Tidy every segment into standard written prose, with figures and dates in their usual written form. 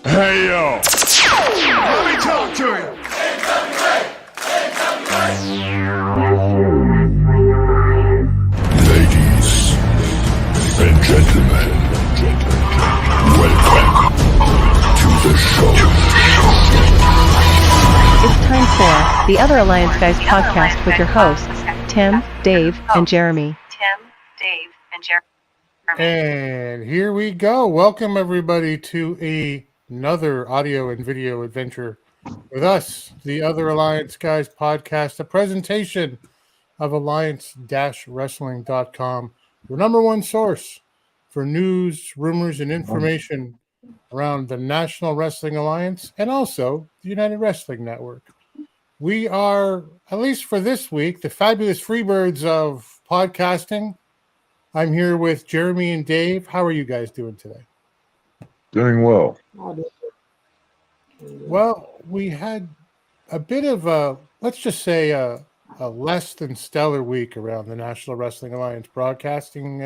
Hey, yo. Let me talk to you. Ladies and gentlemen, welcome to the show. It's time for the Other Alliance Guys podcast with your hosts, Tim, Dave, and Jeremy. And here we go. Welcome, everybody, to another audio and video adventure with us, the Other Alliance Guys podcast, a presentation of alliance-wrestling.com, your number one source for news, rumors, and information around the National Wrestling Alliance and also the United Wrestling Network. We are, at least for this week, the fabulous Freebirds of podcasting. I'm here with Jeremy and Dave. How are you guys doing today? Doing well. Well, we had a bit of a, let's just say, a less than stellar week around the National Wrestling Alliance broadcasting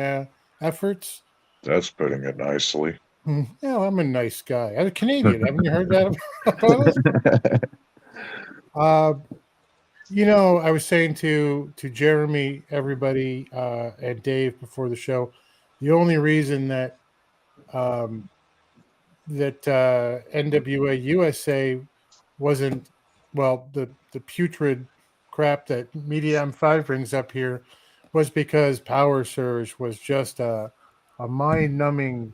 efforts. That's putting it nicely. Yeah, I'm a nice guy. I'm a Canadian. Haven't you heard that about us? I was saying to Jeremy, everybody, and Dave before the show, the only reason that NWA USA wasn't, well, the putrid crap that Media M5 brings up here was because Power Surge was just a mind-numbing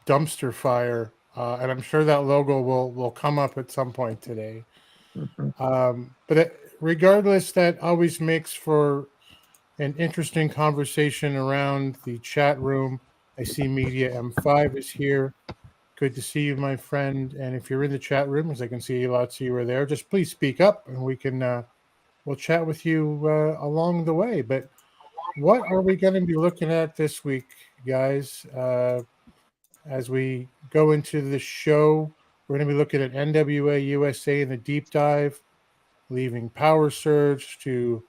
dumpster fire, and I'm sure that logo will come up at some point today. But regardless, that always makes for an interesting conversation around the chat room. I see Media M5 is here. Good to see you, my friend. And if you're in the chat room, as I can see lots of you are there, just please speak up and we can we'll chat with you along the way. But what are we going to be looking at this week, guys? As we go into the show, we're going to be looking at NWA USA in the deep dive, leaving Power Surge to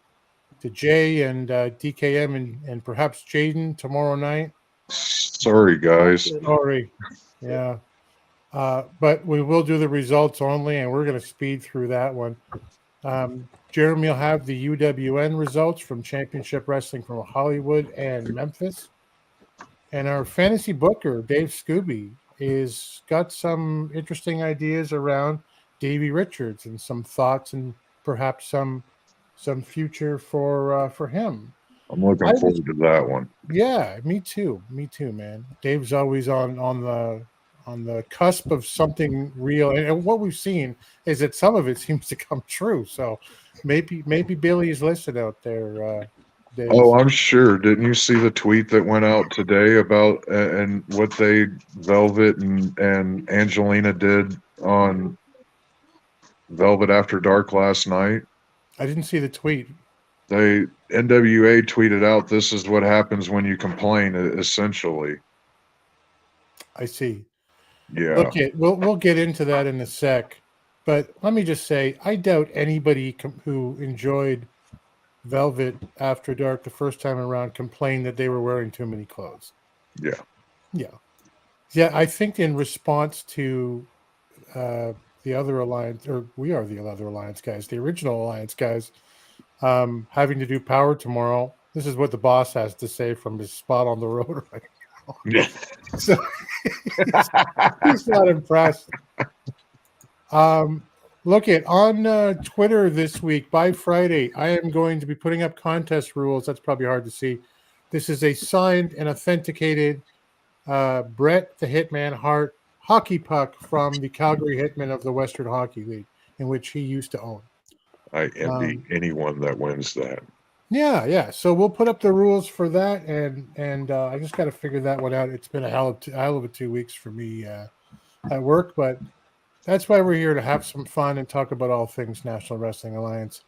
Jay and DKM and perhaps Jaden tomorrow night. Sorry, guys. Sorry. Yeah. But we will do the results only, and we're going to speed through that one. Jeremy will have the UWN results from Championship Wrestling from Hollywood and Memphis. And our fantasy booker, Dave Scooby, is got some interesting ideas around Davey Richards and some thoughts and perhaps some future for him. I'm looking forward to that one. Yeah, me too, man. Dave's always on the cusp of something real, and what we've seen is that some of it seems to come true. So maybe Billy is listening out there. Dave. Oh, I'm sure. Didn't you see the tweet that went out today about and what Velvet and Angelina did on Velvet After Dark last night? I didn't see the tweet. NWA tweeted out, "This is what happens when you complain." Essentially, I see. Yeah. Okay, we'll get into that in a sec, but let me just say, I doubt anybody who enjoyed Velvet After Dark the first time around complained that they were wearing too many clothes. Yeah. I think in response to the Other Alliance, or we are the Other Alliance Guys, the original Alliance Guys, having to do Power tomorrow. This is what the boss has to say from his spot on the road right now. Yeah. So he's not impressed. Look on Twitter this week, by Friday, I am going to be putting up contest rules. That's probably hard to see. This is a signed and authenticated Bret the Hitman Hart hockey puck from the Calgary Hitmen of the Western Hockey League, in which he used to own. I envy anyone that wins that. Yeah. So we'll put up the rules for that, and I just got to figure that one out. It's been a hell of a 2 weeks for me at work, but that's why we're here, to have some fun and talk about all things National Wrestling Alliance.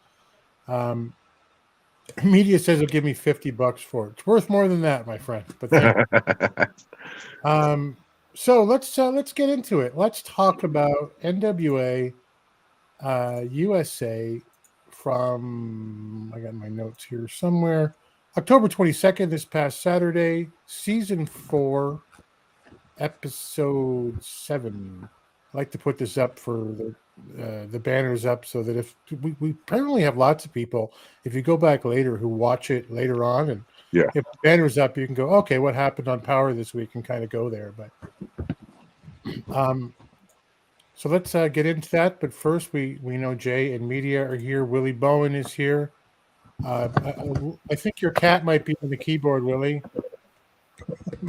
Media says it'll give me $50 for it. It's worth more than that, my friend. But so let's get into it. Let's talk about NWA USA from, I got my notes here somewhere, October 22nd, this past Saturday, season 4. episode 7. I like to put this up for the banners up so that if we apparently have lots of people, if you go back later who watch it later on, and Yeah. if the banner's up, you can go, okay, what happened on Power this week, and kind of go there. But so let's get into that. But first, we know Jay and media are here. Willie Bowen is here. I think your cat might be on the keyboard, Willie.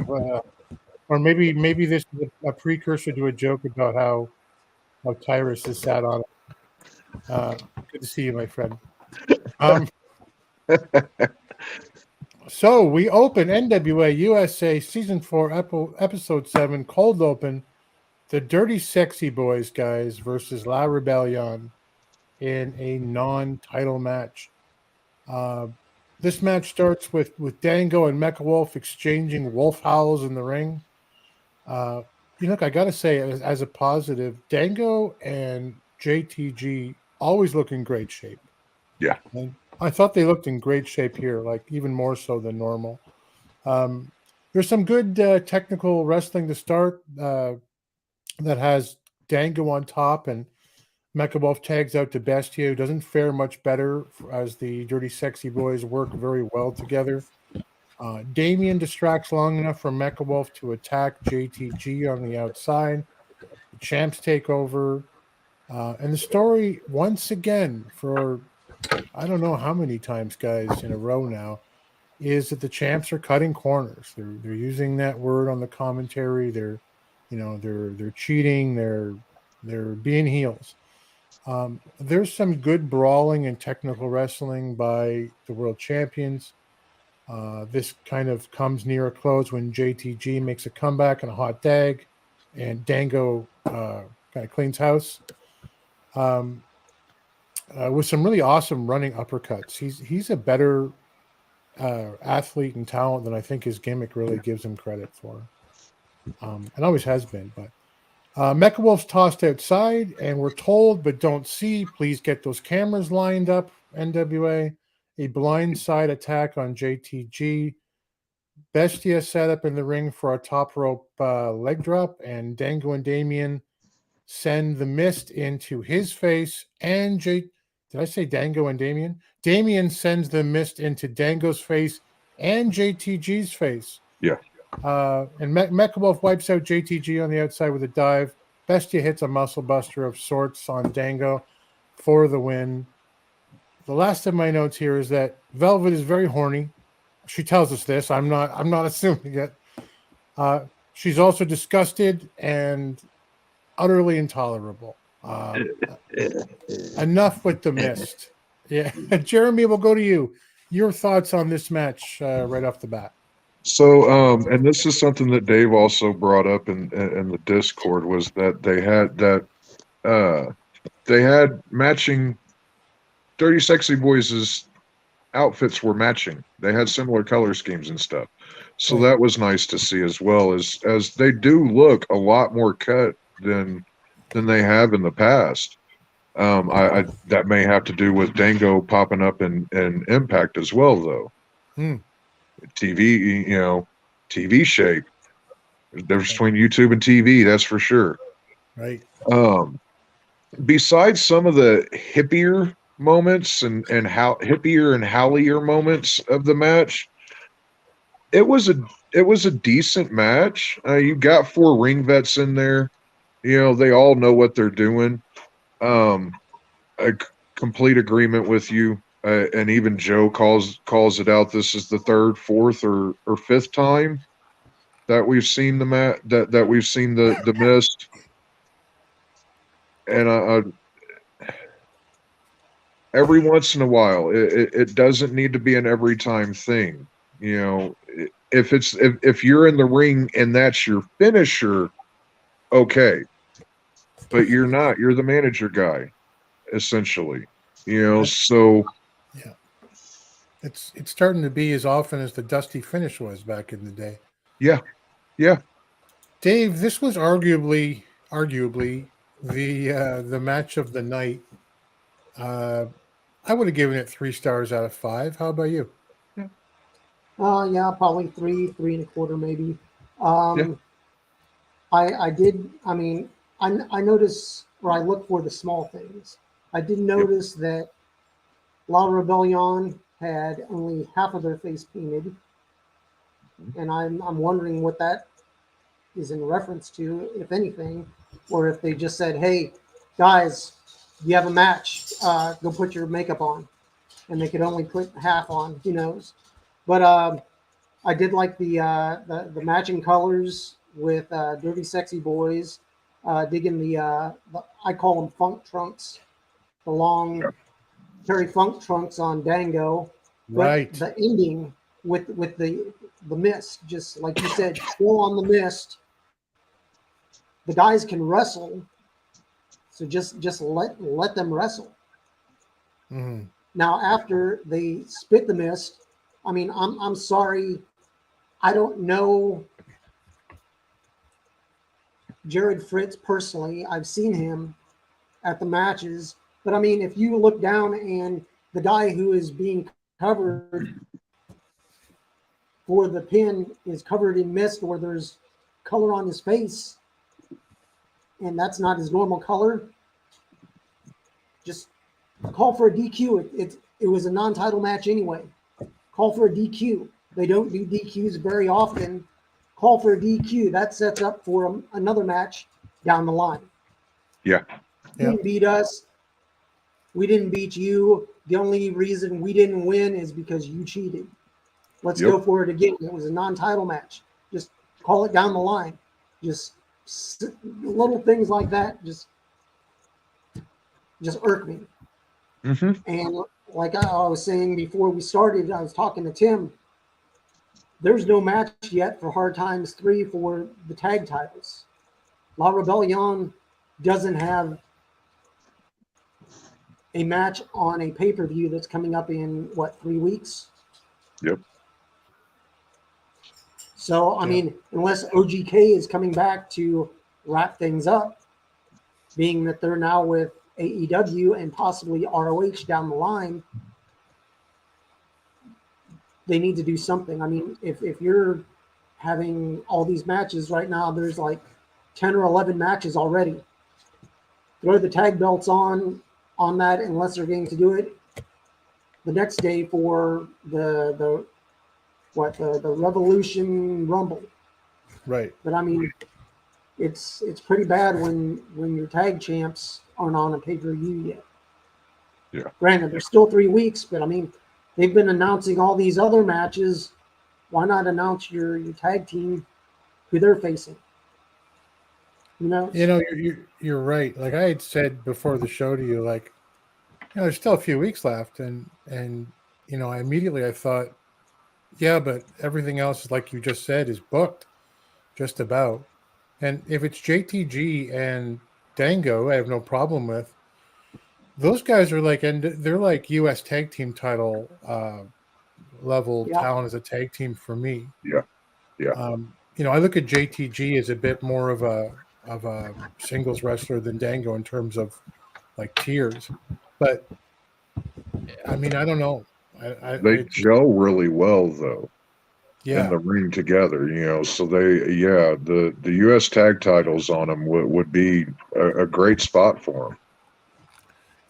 Or maybe this is a precursor to a joke about how Tyrus is sat on it. Good to see you, my friend. So we open NWA USA Season 4, Episode 7, Cold Open, the Dirty Sexy Boys, guys, versus La Rebellion in a non-title match. This match starts with Dango and Mecha Wolf exchanging wolf howls in the ring. Look, I got to say, as a positive, Dango and JTG always look in great shape. Yeah. And I thought they looked in great shape here, like even more so than normal. There's some good technical wrestling to start that has Dango on top, and Mecha Wolf tags out to Bestia, who doesn't fare much better as the Dirty Sexy Boys work very well together. Damien distracts long enough for Mecha Wolf to attack JTG on the outside. The champs take over. And the story, once again, for I don't know how many times, guys, in a row now, is that the champs are cutting corners. They're using that word on the commentary. They're cheating. They're being heels. There's some good brawling and technical wrestling by the world champions. This kind of comes near a close when JTG makes a comeback and a hot tag, and Dango kind of cleans house with some really awesome running uppercuts. He's a better athlete and talent than I think his gimmick really gives him credit for, and always has been. But Mecha Wolf's tossed outside, and we're told but don't see, please get those cameras lined up, NWA. A blindside attack on JTG. Bestia set up in the ring for a top rope leg drop, and Dango and Damien send the mist into his face. And did I say Dango and Damien? Damien sends the mist into Dango's face and JTG's face. Yeah. And Mecha Wolf wipes out JTG on the outside with a dive. Bestia hits a muscle buster of sorts on Dango for the win. The last of my notes here is that Velvet is very horny. She tells us this. I'm not assuming it. She's also disgusted and utterly intolerable. Enough with the mist. Yeah, Jeremy, we'll go to you. Your thoughts on this match right off the bat. So, and this is something that Dave also brought up in the Discord, was that they had matching. Dirty Sexy Boys' outfits were matching. They had similar color schemes and stuff. So that was nice to see, as well as they do look a lot more cut than they have in the past. I that may have to do with Dango popping up in Impact as well, though. TV, TV shape. There's a difference between YouTube and TV, that's for sure. Right. Besides some of the hippier moments and how hippier and howlier moments of the match, it was a decent match. You got 4 ring vets in there. They all know what they're doing. A complete agreement with you. And even Joe calls it out. This is the 3rd, 4th, or 5th time that we've seen that we've seen the mist. And every once in a while, it doesn't need to be an every time thing. If you're in the ring and that's your finisher, okay, but you're not. You're the manager guy, essentially. So yeah, it's starting to be as often as the Dusty finish was back in the day. Yeah. Dave, this was arguably the match of the night. I would have given it 3 stars out of 5. How about you? Yeah, probably 3.25 maybe. I did. I mean, I notice, or I look for the small things. I did notice that La Rebellion had only half of their face painted, and I'm wondering what that is in reference to, if anything, or if they just said, "Hey, guys, you have a match. Go put your makeup on," and they could only put half on. Who knows? But I did like the matching colors with Dirty Sexy Boys. Digging the I call them funk trunks, the long Terry Funk trunks on Dango, but Right. the ending with the mist, just like you said, still on the mist. The guys can wrestle, so just let them wrestle. Mhm. Now after they spit the mist, I mean I'm sorry, I don't know Jared Fritz personally. I've seen him at the matches, but I mean if you look down and the guy who is being covered for the pin is covered in mist or there's color on his face and that's not his normal color, just call for a DQ. It was a non-title match anyway. Call for a DQ. They don't do DQs very often. Call for a DQ. That sets up for another match down the line. Yeah. You didn't beat us. We didn't beat you. The only reason we didn't win is because you cheated. Let's go for it again. It was a non-title match. Just call it down the line. Just little things like that just irk me. Mm-hmm. And like I was saying before we started, I was talking to Tim. There's no match yet for Hard Times 3 for the tag titles. La Rebellion doesn't have a match on a pay-per-view that's coming up in, 3 weeks? Yep. So, I mean, unless OGK is coming back to wrap things up, being that they're now with AEW and possibly ROH down the line, they need to do something. I mean, if you're having all these matches right now, there's like 10 or 11 matches already. Throw the tag belts on that unless they're going to do it the next day for the Revolution Rumble. Right. But I mean, it's pretty bad when your tag champs aren't on a pay-per-view yet. Yeah. Granted, there's still 3 weeks, but I mean, they've been announcing all these other matches. Why not announce your tag team who they're facing? You know, You're right. Like I had said before the show to you, like, there's still a few weeks left, and I thought, yeah, but everything else is like you just said is booked, just about. And if it's JTG and Dango, I have no problem with. Those guys are like, and they're like U.S. tag team title level Yeah. talent as a tag team for me. Yeah. Yeah. I look at JTG as a bit more of a singles wrestler than Dango in terms of like tiers, but I mean, I don't know. They I just, gel really well though in yeah, the ring together, so the US tag titles on them would be a great spot for them.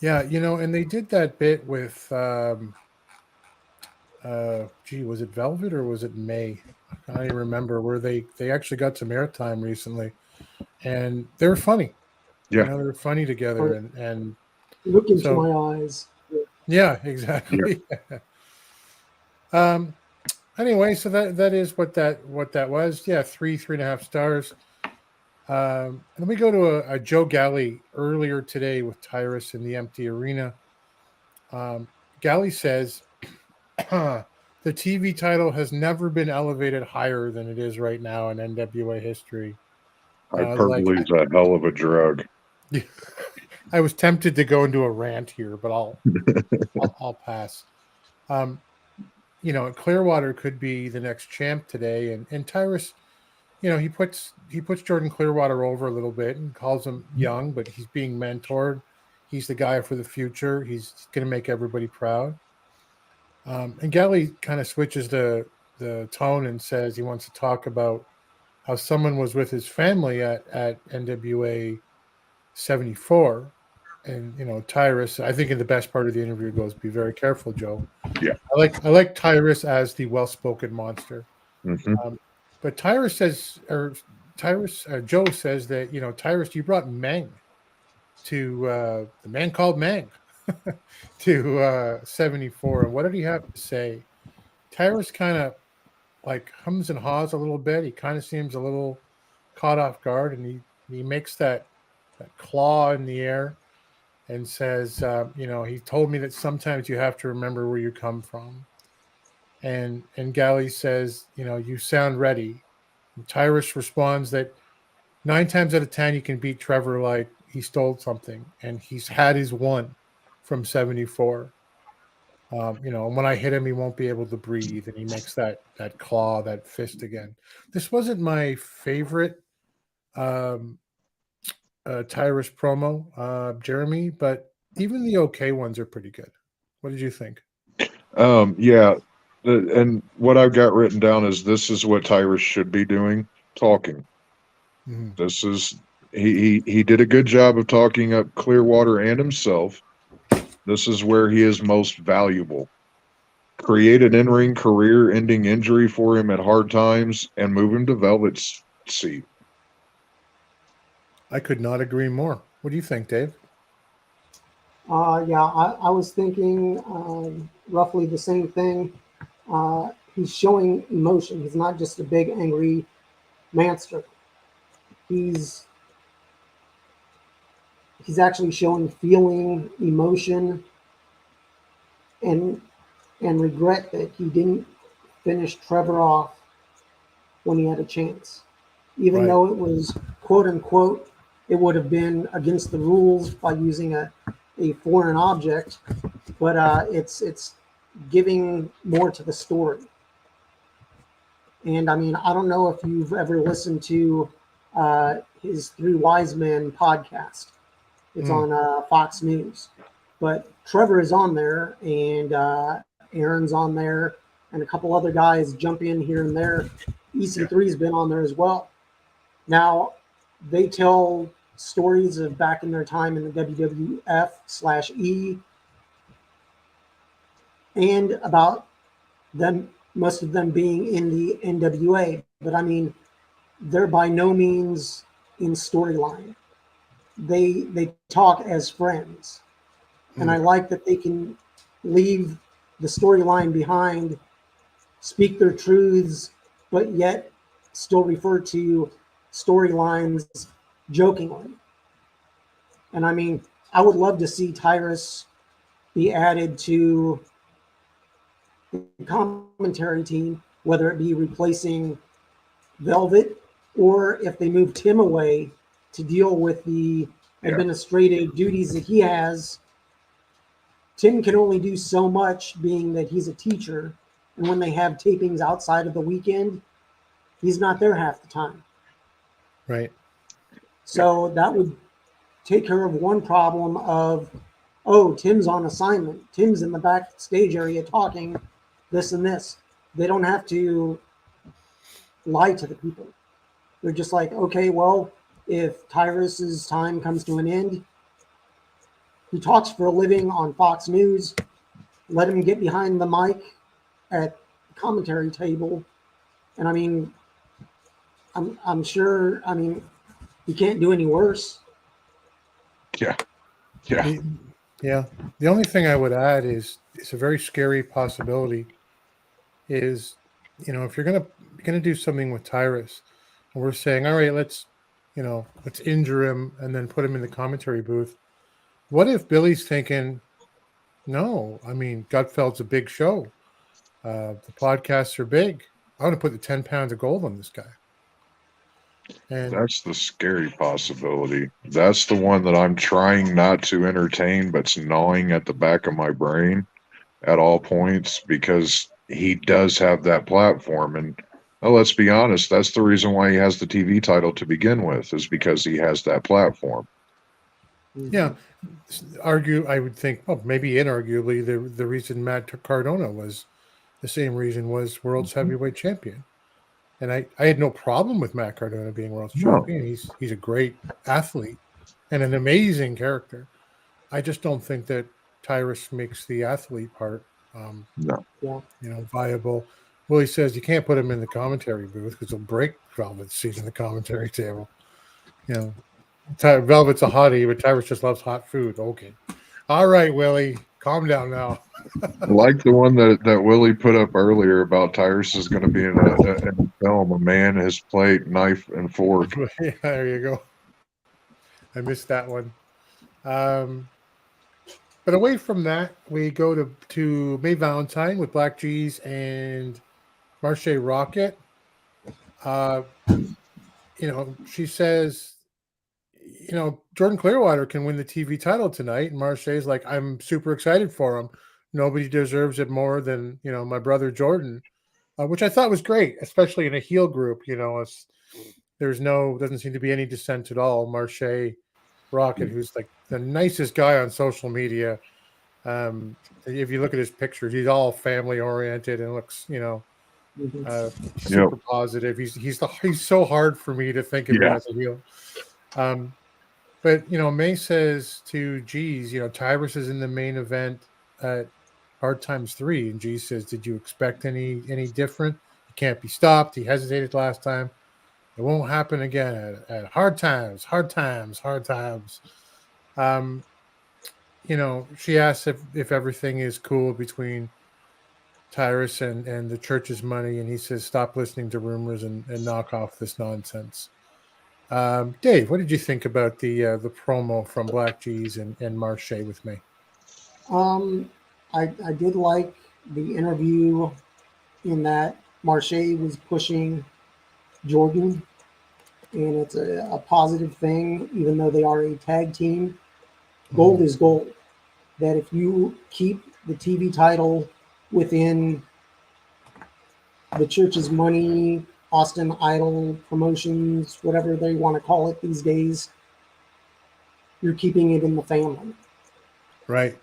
yeah, and they did that bit with, was it Velvet or was it May? I can't even remember, where they actually got some airtime recently, and they were funny. Yeah. They were funny together, and look into so my eyes. yeah, exactly. Anyway, so that is what that was. Yeah, 3.5 stars. And then we go to a Joe Galley earlier today with Tyrus in the empty arena. Galley says the TV title has never been elevated higher than it is right now in NWA history. Hyperbole is a hell of a drug. I was tempted to go into a rant here, but I'll pass. Clearwater could be the next champ today, and Tyrus, he puts Jordan Clearwater over a little bit and calls him young, but he's being mentored. He's the guy for the future. He's going to make everybody proud. And Galley kind of switches the tone and says he wants to talk about how someone was with his family at NWA 74. And Tyrus, I think in the best part of the interview goes, "Be very careful, Joe." Yeah. I like Tyrus as the well-spoken monster. Hmm. But Joe says that Tyrus, you brought Meng to the man called Meng to 74, and what did he have to say? Tyrus kind of like hums and haws a little bit. He kind of seems a little caught off guard, and he makes that claw in the air and says, he told me that sometimes you have to remember where you come from. And Galley says, you sound ready. And Tyrus responds that 9 times out of 10 you can beat Trevor like he stole something, and he's had his one from 74. And when I hit him, he won't be able to breathe, and he makes that claw, that fist again. This wasn't my favorite Tyrus promo, Jeremy, but even the okay ones are pretty good. What did you think? Yeah. And what I've got written down is this is what Tyrus should be doing, talking. Mm-hmm. This is he did a good job of talking up Clearwater and himself. This is where he is most valuable. Create an in-ring career-ending injury for him at hard times and move him to Velvet's seat. I could not agree more. What do you think, Dave? Yeah, I was thinking roughly the same thing. He's showing emotion. He's not just a big angry monster. He's actually showing feeling, emotion, and regret that he didn't finish Trevor off when he had a chance. Even Right. though it was quote unquote, it would have been against the rules by using a foreign object, but it's giving more to the story. And I mean, I don't know if you've ever listened to his Three Wise Men podcast. It's on Fox News. But Trevor is on there, and Aaron's on there, and a couple other guys jump in here and there. EC3's been on there as well. Now, they tell stories of back in their time in the WWF/E, and about them, most of them being in the NWA. But I mean, they're by no means in storyline. They talk as friends. And I like that they can leave the storyline behind, speak their truths, but yet still refer to storylines jokingly. And I mean, I would love to see Tyrus be added to the commentary team, whether it be replacing Velvet or if they move Tim away to deal with the administrative duties that he has. Tim can only do so much, being that he's a teacher, and when they have tapings outside of the weekend, he's not there half the time. Right. So that would take care of one problem of, oh, Tim's on assignment. Tim's in the backstage area talking this and this. They don't have to lie to the people. They're just like, okay, well, if Tyrus's time comes to an end, he talks for a living on Fox News. Let him get behind the mic at the commentary table. And I mean, I'm sure, I mean, he can't do any worse. Yeah. Yeah. Yeah. The only thing I would add is it's a very scary possibility is, if you're gonna do something with Tyrus, and we're saying, all right, let's injure him and then put him in the commentary booth. What if Billy's thinking, no, I mean, Gutfeld's a big show. The podcasts are big. I want to put the 10 pounds of gold on this guy. And That's the scary possibility. That's the one that I'm trying not to entertain, but's gnawing at the back of my brain at all points, because he does have that platform. And let's be honest, that's the reason why he has the TV title to begin with, is because he has that platform. yeah, I would think, well, maybe inarguably, the reason Matt Cardona was the same reason was world's heavyweight champion. And I had no problem with Matt Cardona being world No. champion. He's a great athlete and an amazing character. I just don't think that Tyrus makes the athlete part, No. Yeah. viable. Willie says you can't put him in the commentary booth because he'll break Velvet's seat in the commentary table. Velvet's a hottie, but Tyrus just loves hot food. Okay. All right, Willie, calm down now. Like the one that Willie put up earlier about Tyrus is going to be in a film, a man, his plate, knife, and fork. Yeah, there you go. I missed that one. But away from that, we go to May Valentine with Black G's and Marche Rocket. She says, Jordan Clearwater can win the TV title tonight. And Marche's like, I'm super excited for him. Nobody deserves it more than, my brother Jordan, which I thought was great, especially in a heel group. Doesn't seem to be any dissent at all. Marche Rocket, who's like the nicest guy on social media. If you look at his pictures, he's all family oriented and looks, super positive. He's so hard for me to think of him as a heel. But May says to G's, Tyrus is in the main event at Hard Times 3, and G says, "Did you expect any different? He can't be stopped. He hesitated last time. It won't happen again at Hard Times. Hard Times. Hard Times." She asks if everything is cool between Tyrus and the church's money, and he says, "Stop listening to rumors and knock off this nonsense." Dave, what did you think about the promo from Black G's and Marche with me? I did like the interview in that Marche was pushing Jordan, and it's a positive thing, even though they are a tag team. Gold is gold. That if you keep the TV title within the church's money, Austin Idol promotions, whatever they want to call it these days, you're keeping it in the family. Right.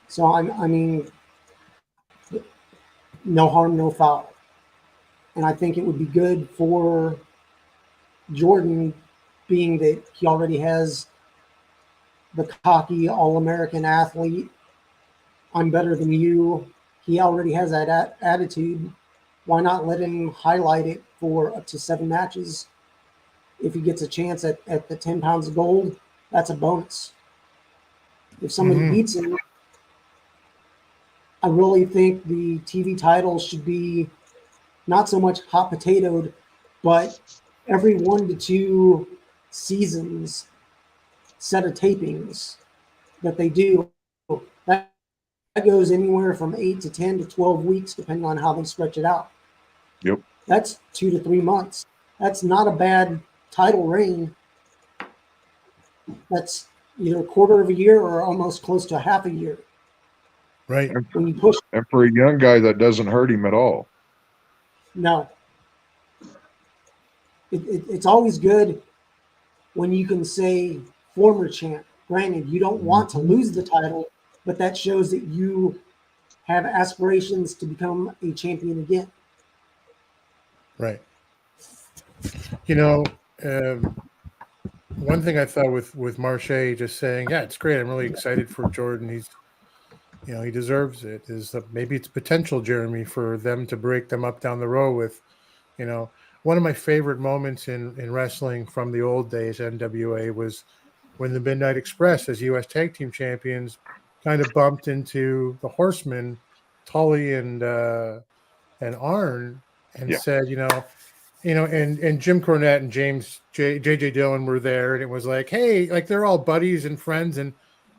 So I mean, no harm, no foul. And I think it would be good for Jordan, being that he already has the cocky All-American athlete. I'm better than you. He already has that attitude. Why not let him highlight it for up to 7 matches? If he gets a chance at the 10 pounds of gold, that's a bonus. If somebody beats him, I really think the TV title should be not so much hot potatoed, but every 1 to 2 seasons set of tapings that they do. That goes anywhere from 8 to 10 to 12 weeks, depending on how they stretch it out. Yep. That's 2 to 3 months. That's not a bad title reign. That's either a quarter of a year or almost close to half a year. Right. When you push. And for a young guy, that doesn't hurt him at all. No. It's always good when you can say former champ. Granted, you don't want to lose the title, but that shows that you have aspirations to become a champion again. Right. One thing I thought with Marche just saying, yeah, it's great. I'm really excited for Jordan. He deserves it. Is maybe it's potential, Jeremy, for them to break them up down the road with, one of my favorite moments in wrestling from the old days, NWA, was when the Midnight Express, as U.S. Tag Team Champions, kind of bumped into the Horsemen, Tully and Arn, and said, and Jim Cornette and J.J. Dillon were there, and it was like, hey, like they're all buddies and friends, and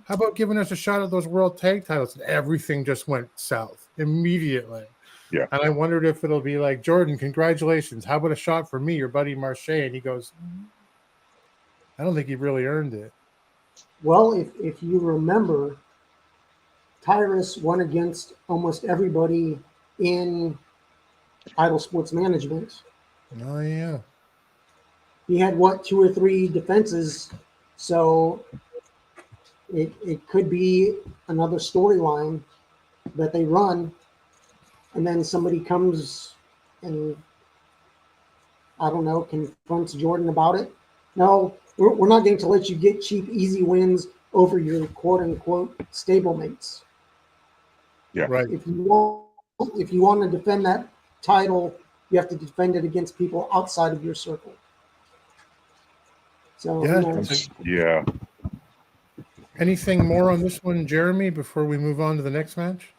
how about giving us a shot at those world tag titles? And everything just went south immediately. Yeah. And I wondered if it'll be like, Jordan, congratulations. How about a shot for me, your buddy Marche? And he goes, I don't think he really earned it. Well, if you remember, Tyrus won against almost everybody in Idol Sports Management. Oh, yeah. He had, 2 or 3 defenses, so it could be another storyline that they run, and then somebody comes and I don't know, confronts Jordan about it. No, we're not going to let you get cheap, easy wins over your quote-unquote stablemates. Yeah. Right. If you want to defend that title, you have to defend it against people outside of your circle. So, Yeah. Yeah. Anything more on this one, Jeremy, before we move on to the next match?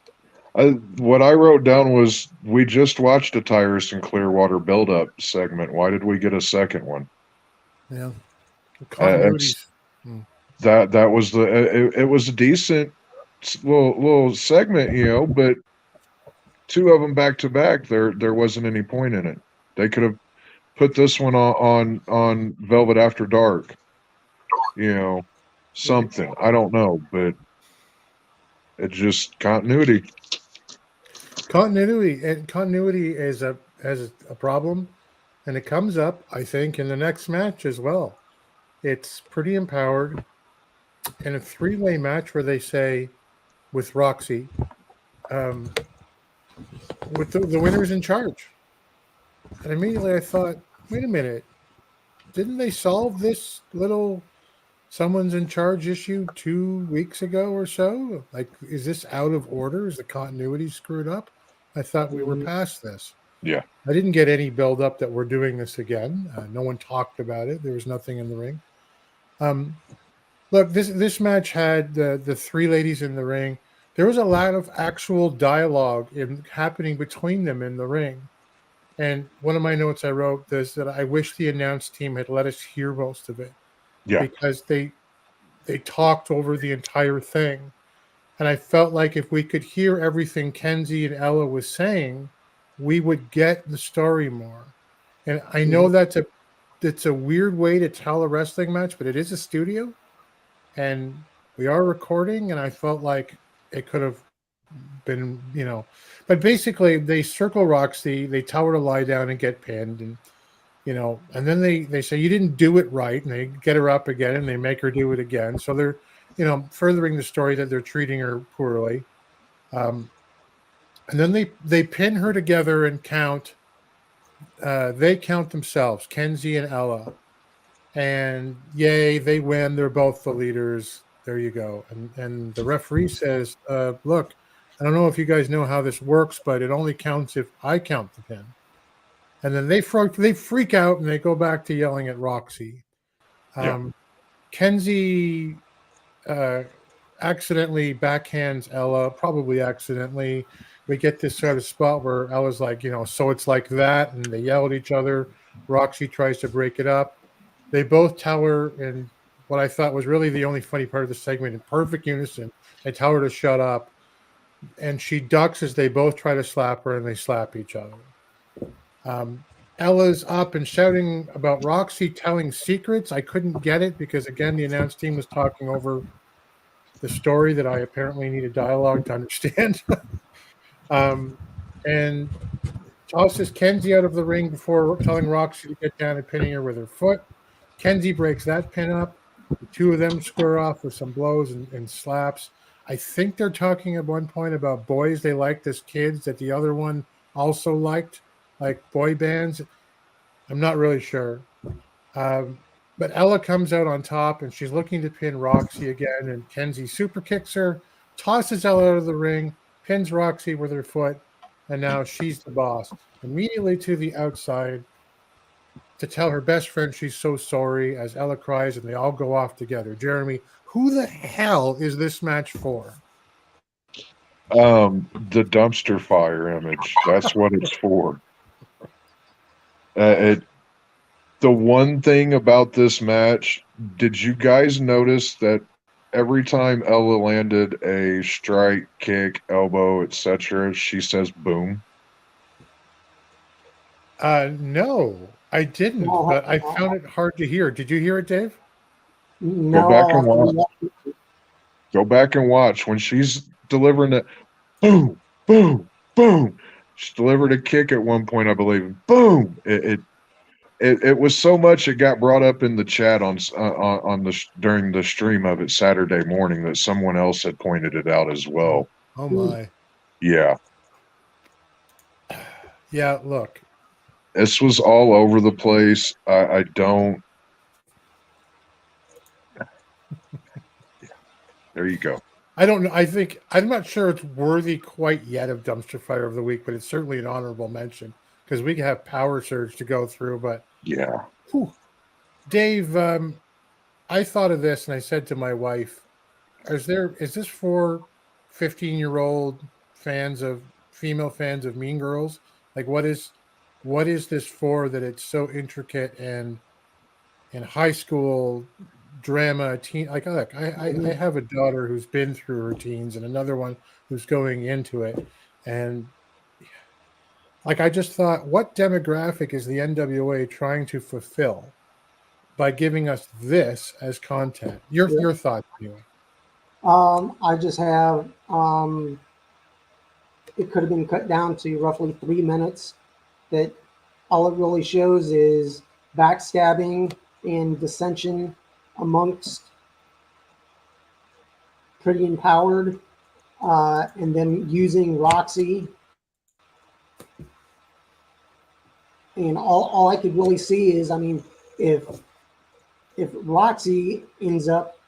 What I wrote down was we just watched a Tyrus and Clearwater build-up segment. Why did we get a second one? Yeah. Continuities. That was it was a decent little segment, but two of them back to back. There wasn't any point in it. They could have put this one on Velvet After Dark. Something. I don't know, but it's just continuity. Continuity is a problem, and it comes up, I think, in the next match as well. It's pretty empowered in a three-way match where they say with Roxy, with the winner's in charge. And immediately I thought, wait a minute, didn't they solve this little someone's in charge issue 2 weeks ago or so? Like, is this out of order? Is the continuity screwed up? I thought we were past this. Yeah. I didn't get any build up that we're doing this again. No one talked about it. There was nothing in the ring. Look, this match had the three ladies in the ring. There was a lot of actual dialogue happening between them in the ring. And one of my notes I wrote is that I wish the announce team had let us hear most of it. Yeah. Because they talked over the entire thing. And I felt like if we could hear everything Kenzie and Ella was saying, we would get the story more. And I know that's a weird way to tell a wrestling match, but it is a studio. And we are recording, and I felt like it could have been, but basically they circle Roxy, they tell her to lie down and get pinned, and and then they say you didn't do it right, and they get her up again and they make her do it again. So they're furthering the story that they're treating her poorly. And then they pin her together and count. They count themselves, Kenzie and Ella. And yay, they win. They're both the leaders. There you go. And the referee says, look, I don't know if you guys know how this works, but it only counts if I count the pin. And then they freak out and they go back to yelling at Roxy. Kenzie accidentally backhands Ella, probably accidentally. We get this sort of spot where Ella's like, so it's like that. And they yell at each other. Roxy tries to break it up. They both tell her, and what I thought was really the only funny part of the segment, in perfect unison, they tell her to shut up. And she ducks as they both try to slap her, and they slap each other. Ella's up and shouting about Roxy telling secrets. I couldn't get it because, again, the announce team was talking over the story that I apparently need a dialogue to understand. And tosses Kenzie out of the ring before telling Roxy to get down and pinning her with her foot. Kenzie breaks that pin up. The two of them square off with some blows and slaps. I think they're talking at one point about boys they liked as kids that the other one also liked, like boy bands. I'm not really sure. But Ella comes out on top, and she's looking to pin Roxy again, and Kenzie super kicks her, tosses Ella out of the ring, pins Roxy with her foot, and now she's the boss. Immediately to the outside to tell her best friend she's so sorry as Ella cries, and they all go off together. Jeremy, who the hell is this match for? The dumpster fire image. That's what it's for. The one thing about this match, did you guys notice that every time Ella landed a strike, kick, elbow, etc., she says boom? No, I didn't, but I found it hard to hear. Did you hear it, Dave? No, Go back and watch. Go back and watch. When she's delivering that boom, boom, boom, she delivered a kick at one point, I believe. Boom! It was so much it got brought up in the chat on the during the stream of it Saturday morning that someone else had pointed it out as well. Oh my! Yeah. Yeah. Look, This was all over the place. I don't. There you go. I don't know. I'm not sure it's worthy quite yet of dumpster fire of the week, but it's certainly an honorable mention because we have Power Surge to go through. But Yeah. whew. Dave, I thought of this and I said to my wife, is this for 15-year-old female fans of Mean Girls? Like what is this for that it's so intricate and in high school drama teen? Like look, I have a daughter who's been through her teens and another one who's going into it. And like I just thought, what demographic is the NWA trying to fulfill by giving us this as content? Your thoughts anyway. I just have it could have been cut down to roughly 3 minutes. That all it really shows is backstabbing and dissension amongst Pretty Empowered, and then using Roxy. And all I could really see is, I mean, if Roxy ends up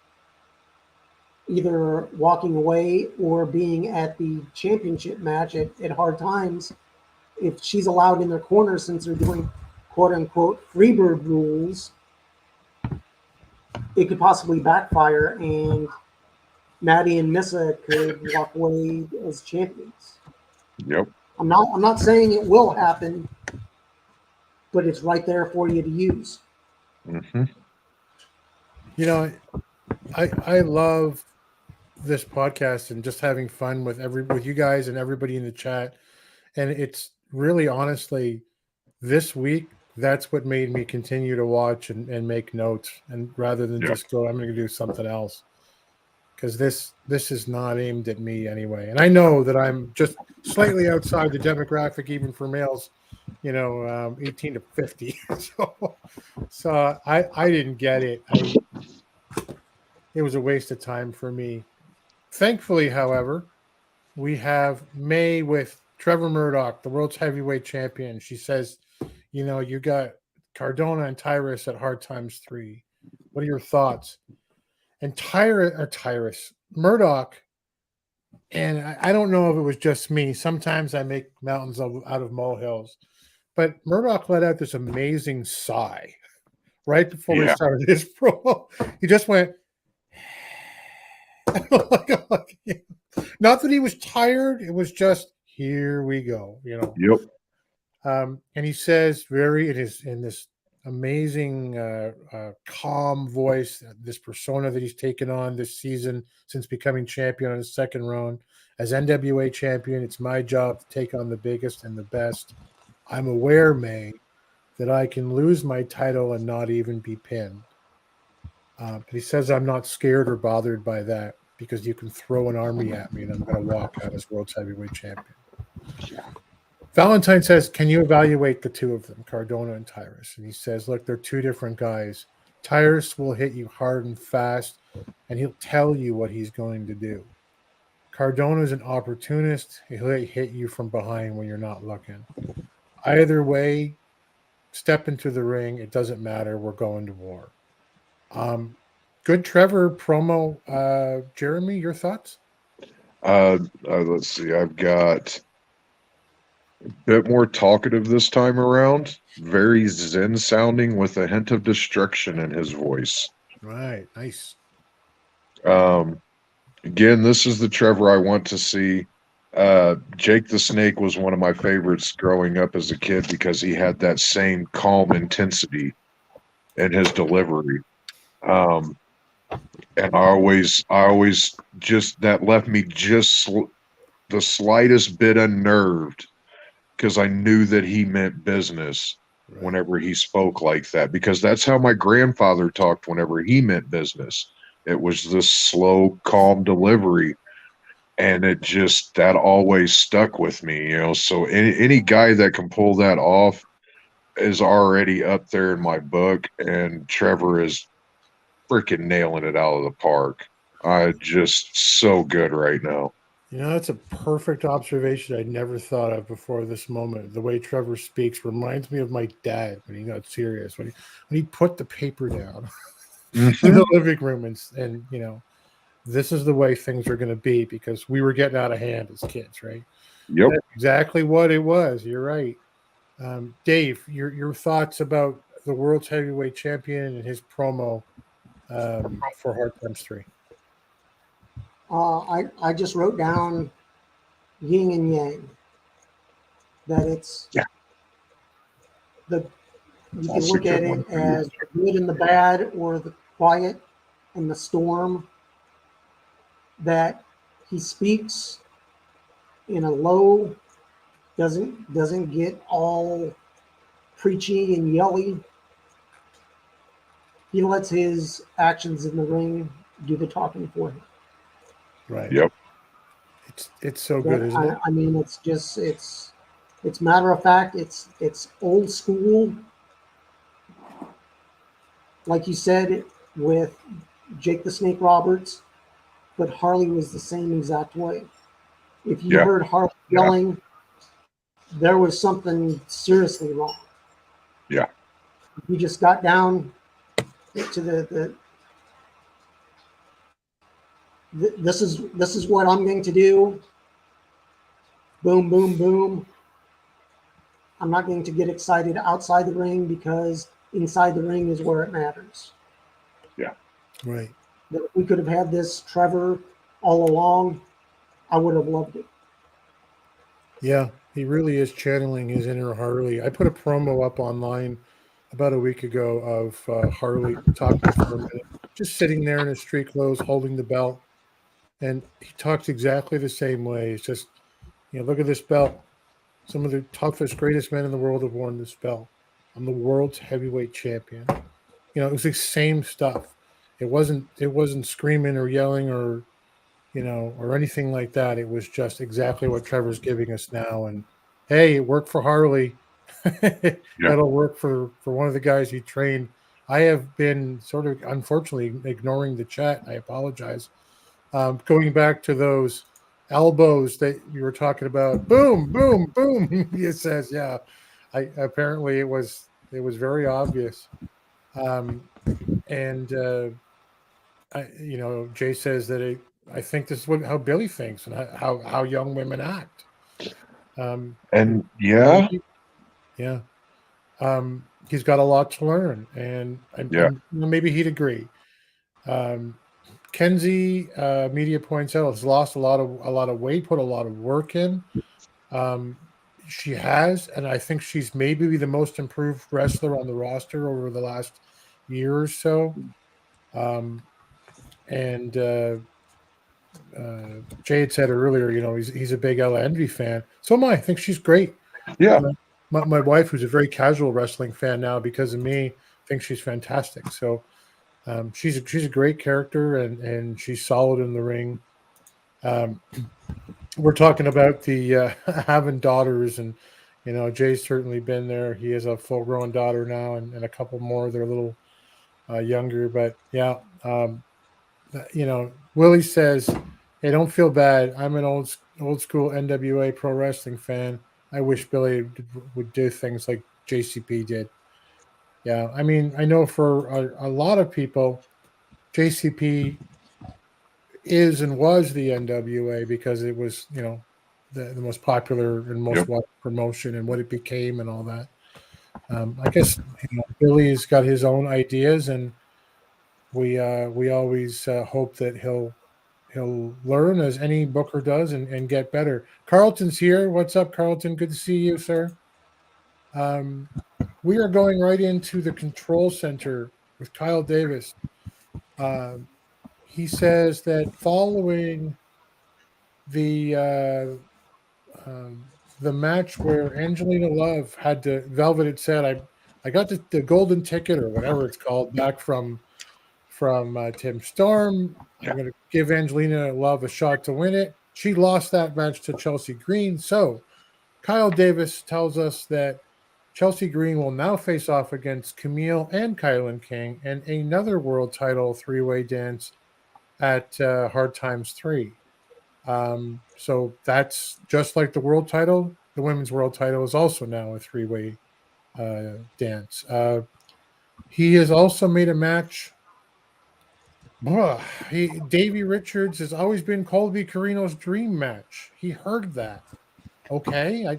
either walking away or being at the championship match at Hard Times, if she's allowed in their corner since they're doing quote unquote Freebird rules, it could possibly backfire and Maddie and Missa could walk away as champions. Yep. I'm not saying it will happen, but it's right there for you to use. Mm-hmm. You know, I love this podcast and just having fun with you guys and everybody in the chat. And it's really honestly this week, that's what made me continue to watch and make notes, and rather than just go, I'm going to do something else. Because this is not aimed at me anyway. And I know that I'm just slightly outside the demographic, even for males, 18 to 50. So I didn't get it. It was a waste of time for me. Thankfully, however, we have May with Trevor Murdoch, the world's heavyweight champion. She says, you got Cardona and Tyrus at Hard Times 3. What are your thoughts? And Tyrus, Murdoch, and I don't know if it was just me. Sometimes I make mountains out of molehills. But Murdoch let out this amazing sigh right before we started his promo. He just went, not that he was tired. It was just, here we go, Yep. And he says in this amazing calm voice, this persona that he's taken on this season since becoming champion on his second run. As NWA champion, it's my job to take on the biggest and the best. I'm aware, May, that I can lose my title and not even be pinned. But he says I'm not scared or bothered by that because you can throw an army at me and I'm going to walk out as world's heavyweight champion. Valentine says, can you evaluate the two of them, Cardona and Tyrus? And he says, look, they're two different guys. Tyrus will hit you hard and fast, and he'll tell you what he's going to do. Cardona is an opportunist. He'll hit you from behind when you're not looking. Either way, step into the ring. It doesn't matter. We're going to war. Good Trevor promo. Jeremy, your thoughts? Let's see. I've got a bit more talkative this time around. Very zen sounding with a hint of destruction in his voice. Right. Nice. Again, this is the Trevor I want to see. Jake the Snake was one of my favorites growing up as a kid because he had that same calm intensity in his delivery. And I always just, that left me just the slightest bit unnerved because I knew that he meant business whenever he spoke like that, because that's how my grandfather talked whenever he meant business. It was this slow, calm delivery. And that always stuck with me, So any guy that can pull that off is already up there in my book, and Trevor is freaking nailing it out of the park. Just so good right now. You know, that's a perfect observation I'd never thought of before this moment. The way Trevor speaks reminds me of my dad when he got serious, when he put the paper down in Mhm. the living room and you know, this is the way things are going to be because we were getting out of hand as kids, right? Yep. That's exactly what it was. You're right. Dave, your thoughts about the world's heavyweight champion and his promo for Hard Times 3. I just wrote down yin and yang. That it's Yeah. the you I'll can look secure at one it for you. as the good and the bad, or the quiet and the storm. That he speaks in a low, doesn't get all preachy and yelly. He lets his actions in the ring do the talking for him. Right. Yep. It's so good, isn't it? I mean, it's matter of fact. It's old school, like you said with Jake the Snake Roberts, but Harley was the same exact way. If you Yeah. heard Harley Yeah. yelling, there was something seriously wrong. Yeah. He just got down to this is what I'm going to do. Boom, boom, boom. I'm not going to get excited outside the ring because inside the ring is where it matters. Yeah. Right. That if we could have had this Trevor all along, I would have loved it. Yeah, he really is channeling his inner Harley. I put a promo up online about a week ago of Harley talking for a minute, just sitting there in his street clothes, holding the belt, and he talks exactly the same way. It's just, you know, look at this belt. Some of the toughest, greatest men in the world have worn this belt. I'm the world's heavyweight champion. You know, it was the same stuff. It wasn't screaming or yelling or you know, or anything like that. It was just exactly what Trevor's giving us now. And hey, it worked for Harley. Yeah. That'll work for one of the guys he trained. I have been sort of unfortunately ignoring the chat. I apologize. Going back to those elbows that you were talking about, boom, boom, boom. It says, yeah. I apparently it was very obvious. Um, and you know, Jay says that I think this is how Billy thinks and how young women act. And yeah. Yeah, he's got a lot to learn, and Yeah. you know, maybe he'd agree. Um, Kenzie Media points out has lost a lot of weight, put a lot of work in. Um, she has, and I think she's maybe the most improved wrestler on the roster over the last year or so. Um, and Jay had said earlier, you know, he's a big Ella Envy fan. So am I. I think she's great. Yeah. My wife, who's a very casual wrestling fan now because of me, thinks she's fantastic. So she's a great character and she's solid in the ring. We're talking about the having daughters, and you know, Jay's certainly been there. He has a full grown daughter now, and a couple more. They're a little younger, but yeah, you know, Willie says, "Hey, don't feel bad. I'm an old school NWA pro wrestling fan. I wish Billy would do things like JCP did." Yeah, I mean, I know for a lot of people, JCP is and was the NWA because it was, you know, the most popular and most Yep. watched promotion and what it became and all that. I guess you know, Billy's got his own ideas, and we always hope that he'll learn as any booker does and get better. Carlton's here. What's up, Carlton? Good to see you, sir. We are going right into the control center with Kyle Davis. Um, he says that following the the match where Angelina Love had to Velvet had said, I got the golden ticket or whatever it's called back from Tim Storm. Yeah. I'm going to give Angelina Love a shot to win it. She lost that match to Chelsea Green. So Kyle Davis tells us that Chelsea Green will now face off against Camille and Kylan King in another world title three-way dance at Hard Times 3. So that's just like the world title. The women's world title is also now a three-way dance. He has also made a match. Davey Richards has always been Colby Carino's dream match. He heard that. Okay,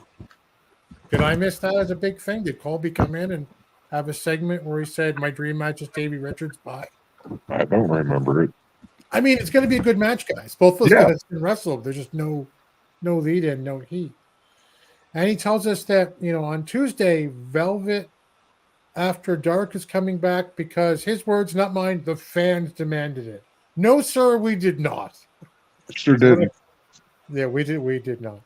did I miss that as a big thing? Did Colby come in and have a segment where he said, "My dream match is Davey Richards"? Bye. I don't remember it. I mean, it's going to be a good match, guys. Both those Yeah. guys can wrestle. There's just no lead in, no heat. And he tells us that, on Tuesday, Velvet After Dark is coming back because his words, not mine, the fans demanded it. No, sir, we did not. Sure didn't. Yeah, we did not.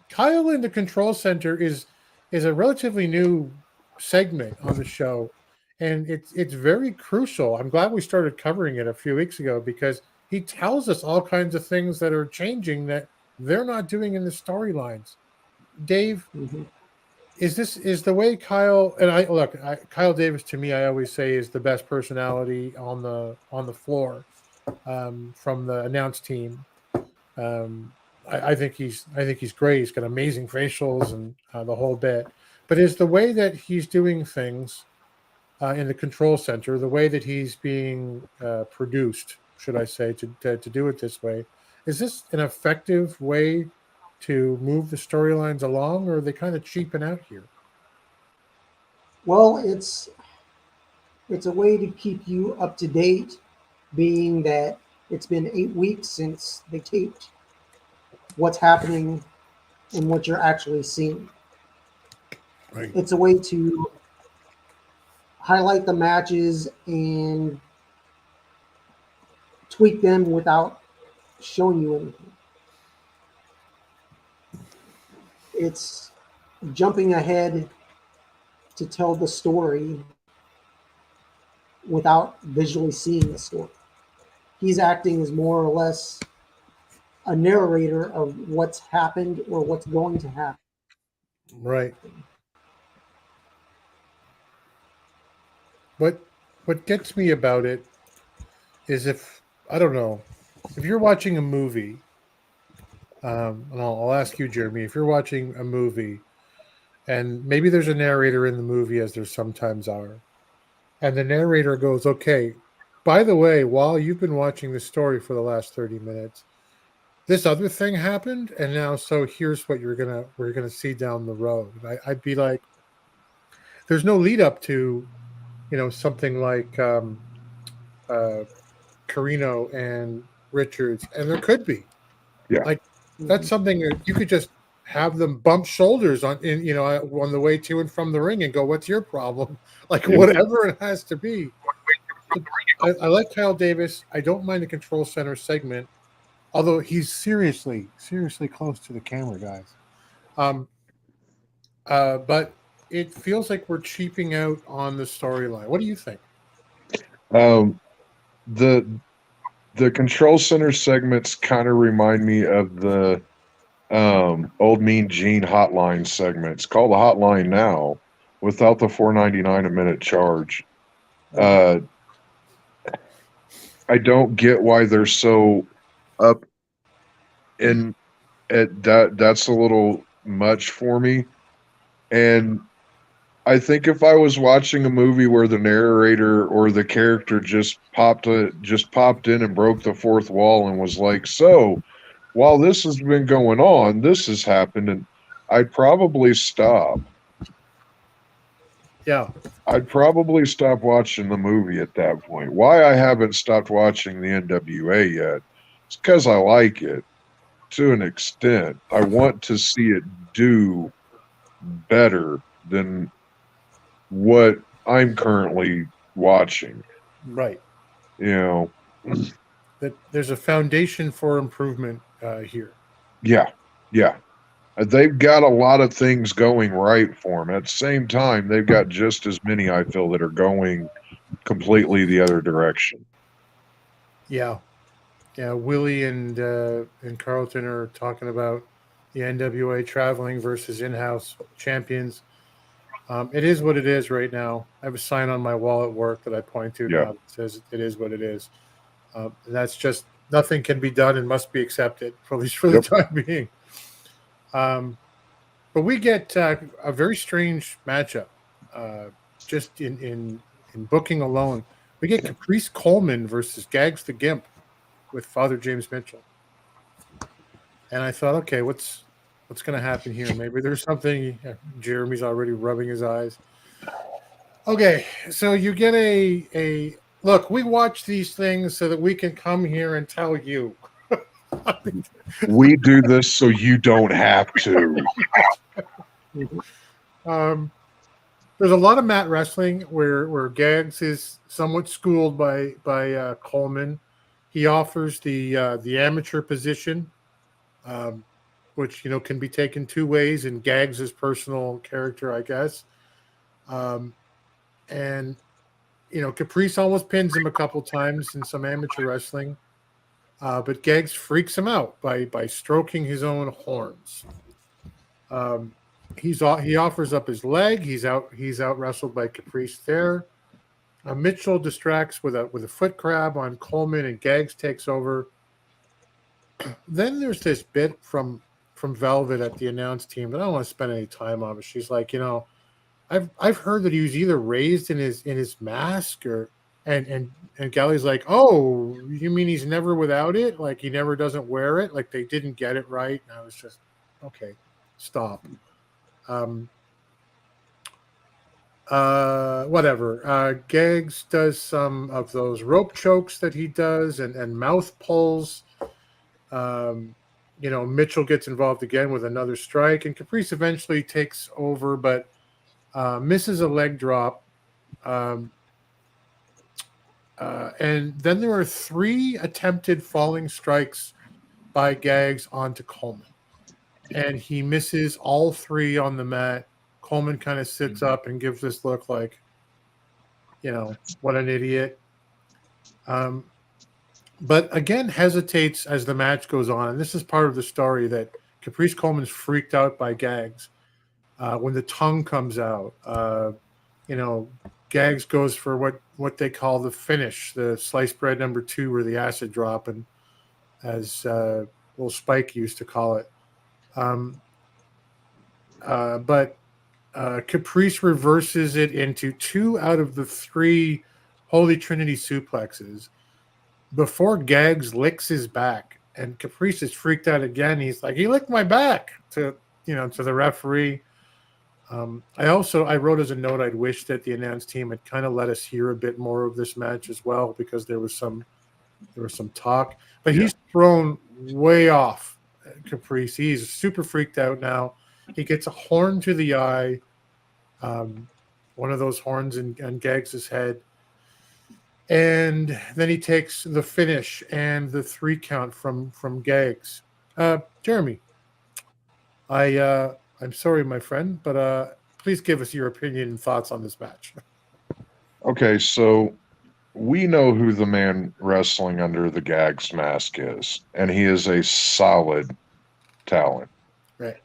Kyle in the Control Center is a relatively new segment on the show, and it's very crucial. I'm glad we started covering it a few weeks ago because he tells us all kinds of things that are changing that they're not doing in the storylines. Dave, is the way Kyle and Kyle Davis to me, I always say is the best personality on the floor from the announce team. I think he's great. He's got amazing facials and the whole bit. But is the way that he's doing things in the control center, the way that he's being produced, should I say, to do it this way, is this an effective way to move the storylines along, or are they kind of cheaping out here? Well, it's a way to keep you up to date, being that it's been 8 weeks since they taped what's happening and what you're actually seeing. Right. It's a way to highlight the matches and tweak them without showing you anything. It's jumping ahead to tell the story without visually seeing the story. He's acting as more or less a narrator of what's happened or what's going to happen. Right. What gets me about it is if you're watching a movie, and I'll ask you, Jeremy, if you're watching a movie and maybe there's a narrator in the movie, as there sometimes are, and the narrator goes, "Okay, by the way, while you've been watching this story for the last 30 minutes, this other thing happened, and now so here's what we're gonna see down the road." I'd be like, there's no lead up to, something like Carino and Richards, and there could be. Yeah. Like that's something that you could just have them bump shoulders on the way to and from the ring and go, "What's your problem?" Like whatever it has to be. I like Kyle Davis. I don't mind the Control Center segment, although he's seriously close to the camera, guys. But it feels like we're cheaping out on the storyline. What do you think? The Control Center segments kind of remind me of the Old Mean Gene hotline segments. Call the hotline now without the $4.99 a minute charge. I don't get why they're so up in it. That's a little much for me. And I think if I was watching a movie where the narrator or the character just popped in and broke the fourth wall and was like, "So, while this has been going on, this has happened," and I'd probably stop. Yeah. I'd probably stop watching the movie at that point. Why I haven't stopped watching the NWA yet? It's because I like it to an extent. I want to see it do better than what I'm currently watching. Right. That there's a foundation for improvement here. Yeah. They've got a lot of things going right for them. At the same time, they've got just as many, I feel, that are going completely the other direction. Yeah. Willie and Carlton are talking about the NWA traveling versus in-house champions. It is what it is right now. I have a sign on my wall at work that I point to now that says it is what it is. That's just nothing can be done and must be accepted, for at least for the time being. But we get a very strange matchup. Just in booking alone, we get Caprice Coleman versus Gags the Gimp with Father James Mitchell. And I thought, okay, what's going to happen here? Maybe there's something. Jeremy's already rubbing his eyes. Okay, so you get a look. We watch these things so that we can come here and tell you. We do this so you don't have to. There's a lot of mat wrestling where Gags is somewhat schooled by Coleman. He offers the amateur position, which can be taken two ways in Gags' personal character, I guess. And Caprice almost pins him a couple times in some amateur wrestling, but Gags freaks him out by stroking his own horns. He offers up his leg. He's out wrestled by Caprice there. Mitchell distracts with a foot grab on Coleman, and Gags takes over. Then there's this bit from Velvet at the announce team that I don't want to spend any time on. But she's like, I've heard that he was either raised in his mask and Gally's like, oh, you mean he's never without it? Like he never doesn't wear it? Like they didn't get it right? And I was just, okay, stop. Whatever. Gags does some of those rope chokes that he does and mouth pulls. Mitchell gets involved again with another strike, and Caprice eventually takes over, but misses a leg drop. And then there are 3 attempted falling strikes by Gags onto Coleman. And he misses all 3 on the mat. Coleman kind of sits up and gives this look like, what an idiot. But again, hesitates as the match goes on. And this is part of the story that Caprice Coleman's freaked out by Gags. When the tongue comes out, Gags goes for what they call the finish, the sliced bread number 2 or the acid drop, and as little Spike used to call it. But Caprice reverses it into 2 out of the 3 Holy Trinity suplexes before Gags licks his back, and Caprice is freaked out again. He's like, he licked my back to the referee. I wrote as a note, I'd wish that the announce team had kind of let us hear a bit more of this match as well, because there was some talk, but he's thrown way off. Caprice, he's super freaked out now. He gets a horn to the eye, one of those horns in Gags' head, and then he takes the finish and the 3 count from Gags. Jeremy, I'm sorry, my friend, but please give us your opinion and thoughts on this match. Okay, so we know who the man wrestling under the Gags mask is, and he is a solid talent. Right.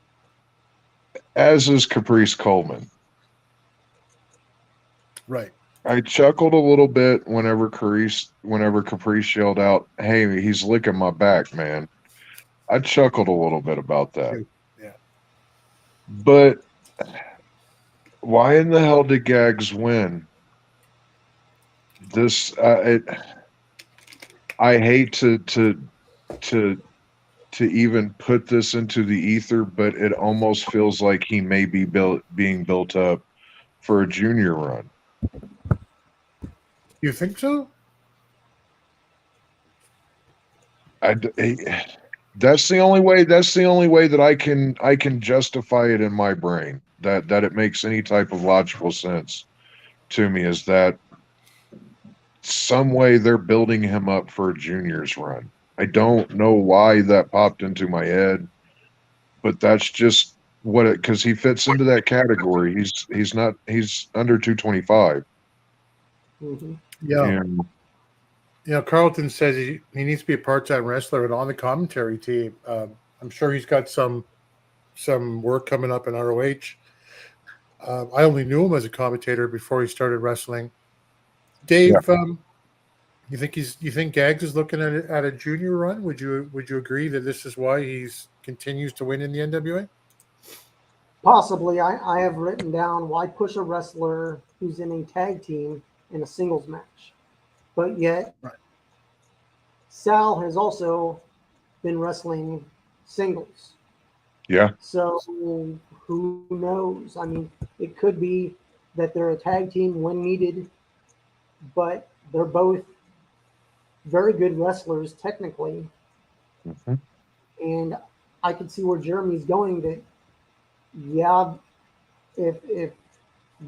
As is Caprice Coleman. Right. I chuckled a little bit whenever Caprice yelled out, "Hey, he's licking my back, man." I chuckled a little bit about that. Yeah. But why in the hell did Gags win? I hate to even put this into the ether, but it almost feels like he may be being built up for a junior run. You think so? That's the only way that I can justify it in my brain, that it makes any type of logical sense to me, is that some way they're building him up for a junior's run. I don't know why that popped into my head, but that's just because he fits into that category. He's under 225. Mm-hmm. Yeah. And, Carlton says he needs to be a part-time wrestler and on the commentary team. I'm sure he's got some work coming up in ROH. I only knew him as a commentator before he started wrestling. Dave, You think Gags is looking at a junior run? Would you agree that this is why he's continues to win in the NWA? Possibly, I have written down why push a wrestler who's in a tag team in a singles match, but yet Right. Sal has also been wrestling singles. Yeah. So who knows? I mean, it could be that they're a tag team when needed, but they're both very good wrestlers technically, hmm and I could see where Jeremy's going. That yeah, if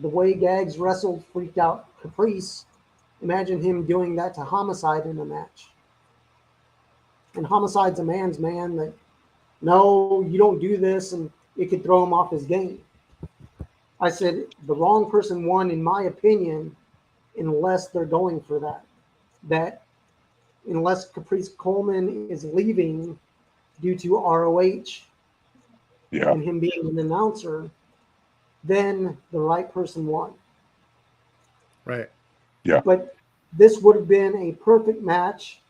the way Gags wrestled freaked out Caprice, imagine him doing that to Homicide in a match. And Homicide's a man's man that no, you don't do this, and it could throw him off his game. I said the wrong person won, in my opinion, unless they're going for that. That unless Caprice Coleman is leaving due to ROH Yeah. and him being an announcer, then the right person won. Right. But this would have been a perfect match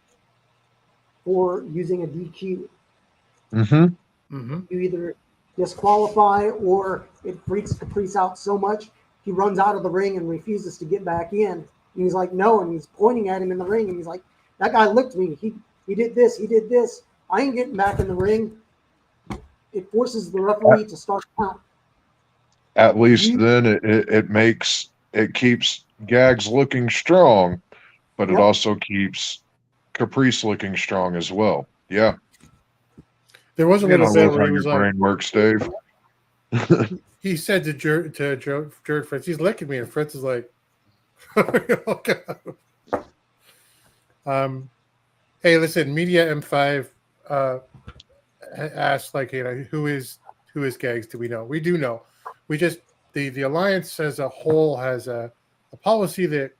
for using a DQ. hmm Mm-hmm. You either disqualify or it freaks Caprice out so much he runs out of the ring and refuses to get back in. And he's like, no, and he's pointing at him in the ring, and he's like, that guy licked me. He did this, he did this. I ain't getting back in the ring. It forces the referee to start count. At least then it keeps Gags looking strong, but it Yep. also keeps Caprice looking strong as well. Yeah. There was a You know, little bit love where how he your was like, brain works, Dave. he said to Jared Fritz, he's licking me, and Fritz is like, okay. Hey, listen, Media M5 asked, like, who is Gags? Do we know? We do know. We just the alliance as a whole has a policy that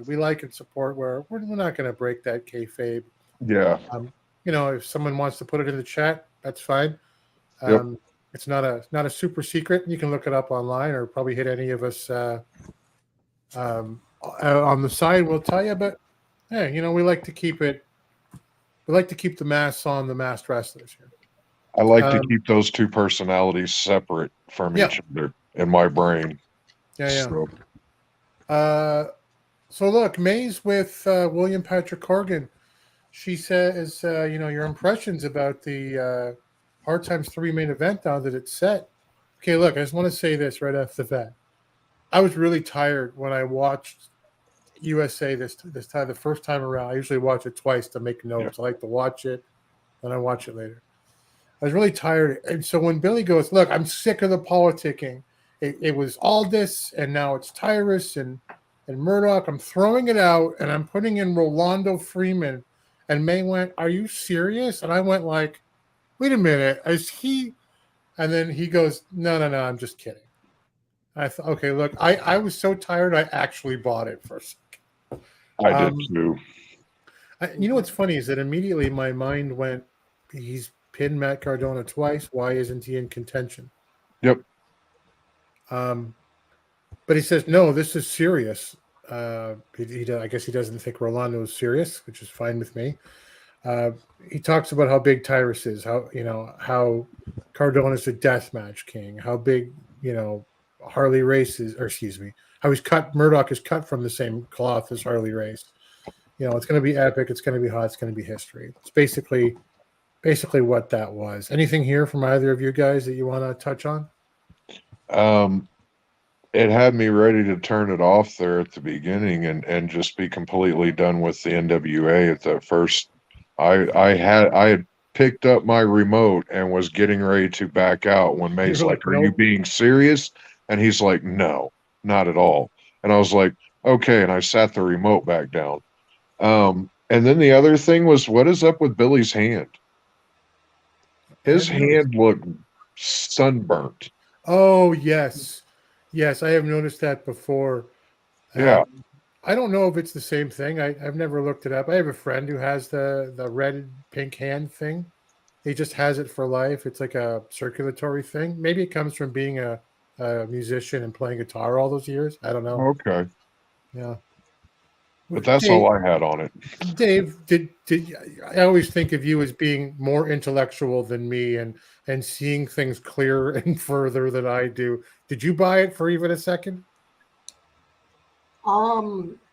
we like and support, where we're not going to break that kayfabe. Yeah. If someone wants to put it in the chat, that's fine. Yep. It's not a super secret. You can look it up online, or probably hit any of us on the side. We'll tell you. But hey, we like to keep it. We like to keep the masks on the masked wrestlers here. I like to keep those two personalities separate from each other in my brain. Yeah. So, So look, May's with William Patrick Corgan. She says, your impressions about the Hard Times 3 main event now that it's set. Okay, look, I just want to say this right off the bat. I was really tired when I watched USA this time, the first time around. I usually watch it twice to make notes. I like to watch it, then I watch it later. I was really tired. And so when Billy goes, look, I'm sick of the politicking. It was Aldis, and now it's Tyrus and Murdoch. I'm throwing it out, and I'm putting in Rolando Freeman. And May went, are you serious? And I went like, wait a minute. Is he? And then he goes, no, I'm just kidding. I thought, okay, look, I was so tired, I actually bought it for a second. I did too. What's funny is that immediately my mind went, he's pinned Matt Cardona twice. Why isn't he in contention? Yep. But he says, no, this is serious. I guess he doesn't think Rolando is serious, which is fine with me. He talks about how big Tyrus is, how Cardona's a deathmatch king, how big, Harley Race is, or excuse me, how Murdoch is cut from the same cloth as Harley Race. It's going to be epic. It's going to be hot. It's going to be history. It's basically what that was. Anything here from either of you guys that you want to touch on? It had me ready to turn it off there at the beginning and just be completely done with the NWA at that first. I had picked up my remote and was getting ready to back out when May's like, are you being serious? And he's like, no, not at all. And I was like, okay. And I sat the remote back down. And then the other thing was, what is up with Billy's hand? His hand looked sunburnt. Oh, yes. Yes, I have noticed that before. Yeah. I don't know if it's the same thing. I've never looked it up. I have a friend who has the red pink hand thing. He just has it for life. It's like a circulatory thing. Maybe it comes from being a musician and playing guitar all those years. I don't know. Okay. Yeah. But that's Dave, all I had on it. Dave, did I always think of you as being more intellectual than me and seeing things clearer and further than I do. Did you buy it for even a second? I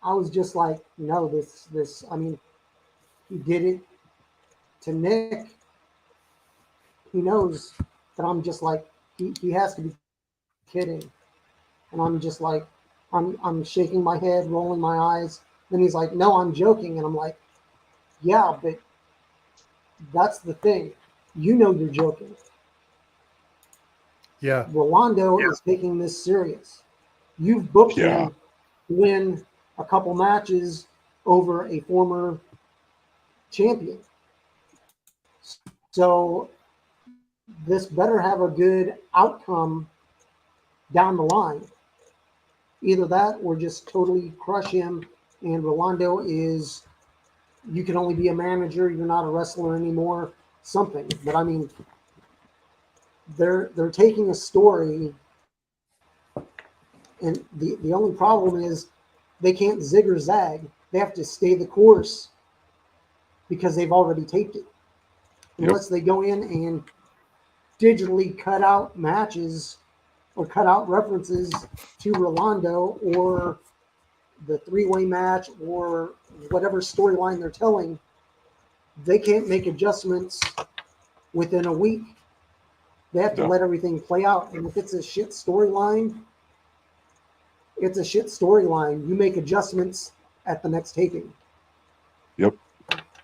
was just like, no, this. I mean, he did it to Nick. He knows that I'm just like, he has to be kidding, and I'm just like, I'm shaking my head, rolling my eyes. Then he's like, no, I'm joking, and I'm like, yeah, but that's the thing. You know you're joking. Yeah. Rolando is taking this serious. You've booked Yeah. him to win a couple matches over a former champion. So this better have a good outcome down the line. Either that or just totally crush him. And Rolando is, you can only be a manager, you're not a wrestler anymore, something. But I mean, they're taking a story, and the only problem is they can't zig or zag. They have to stay the course because they've already taped it. Unless they go in and digitally cut out matches or cut out references to Rolando or the three-way match or whatever storyline they're telling, they can't make adjustments within a week. They have to let everything play out. And if it's a shit storyline, it's a shit storyline. You make adjustments at the next taping. Yep.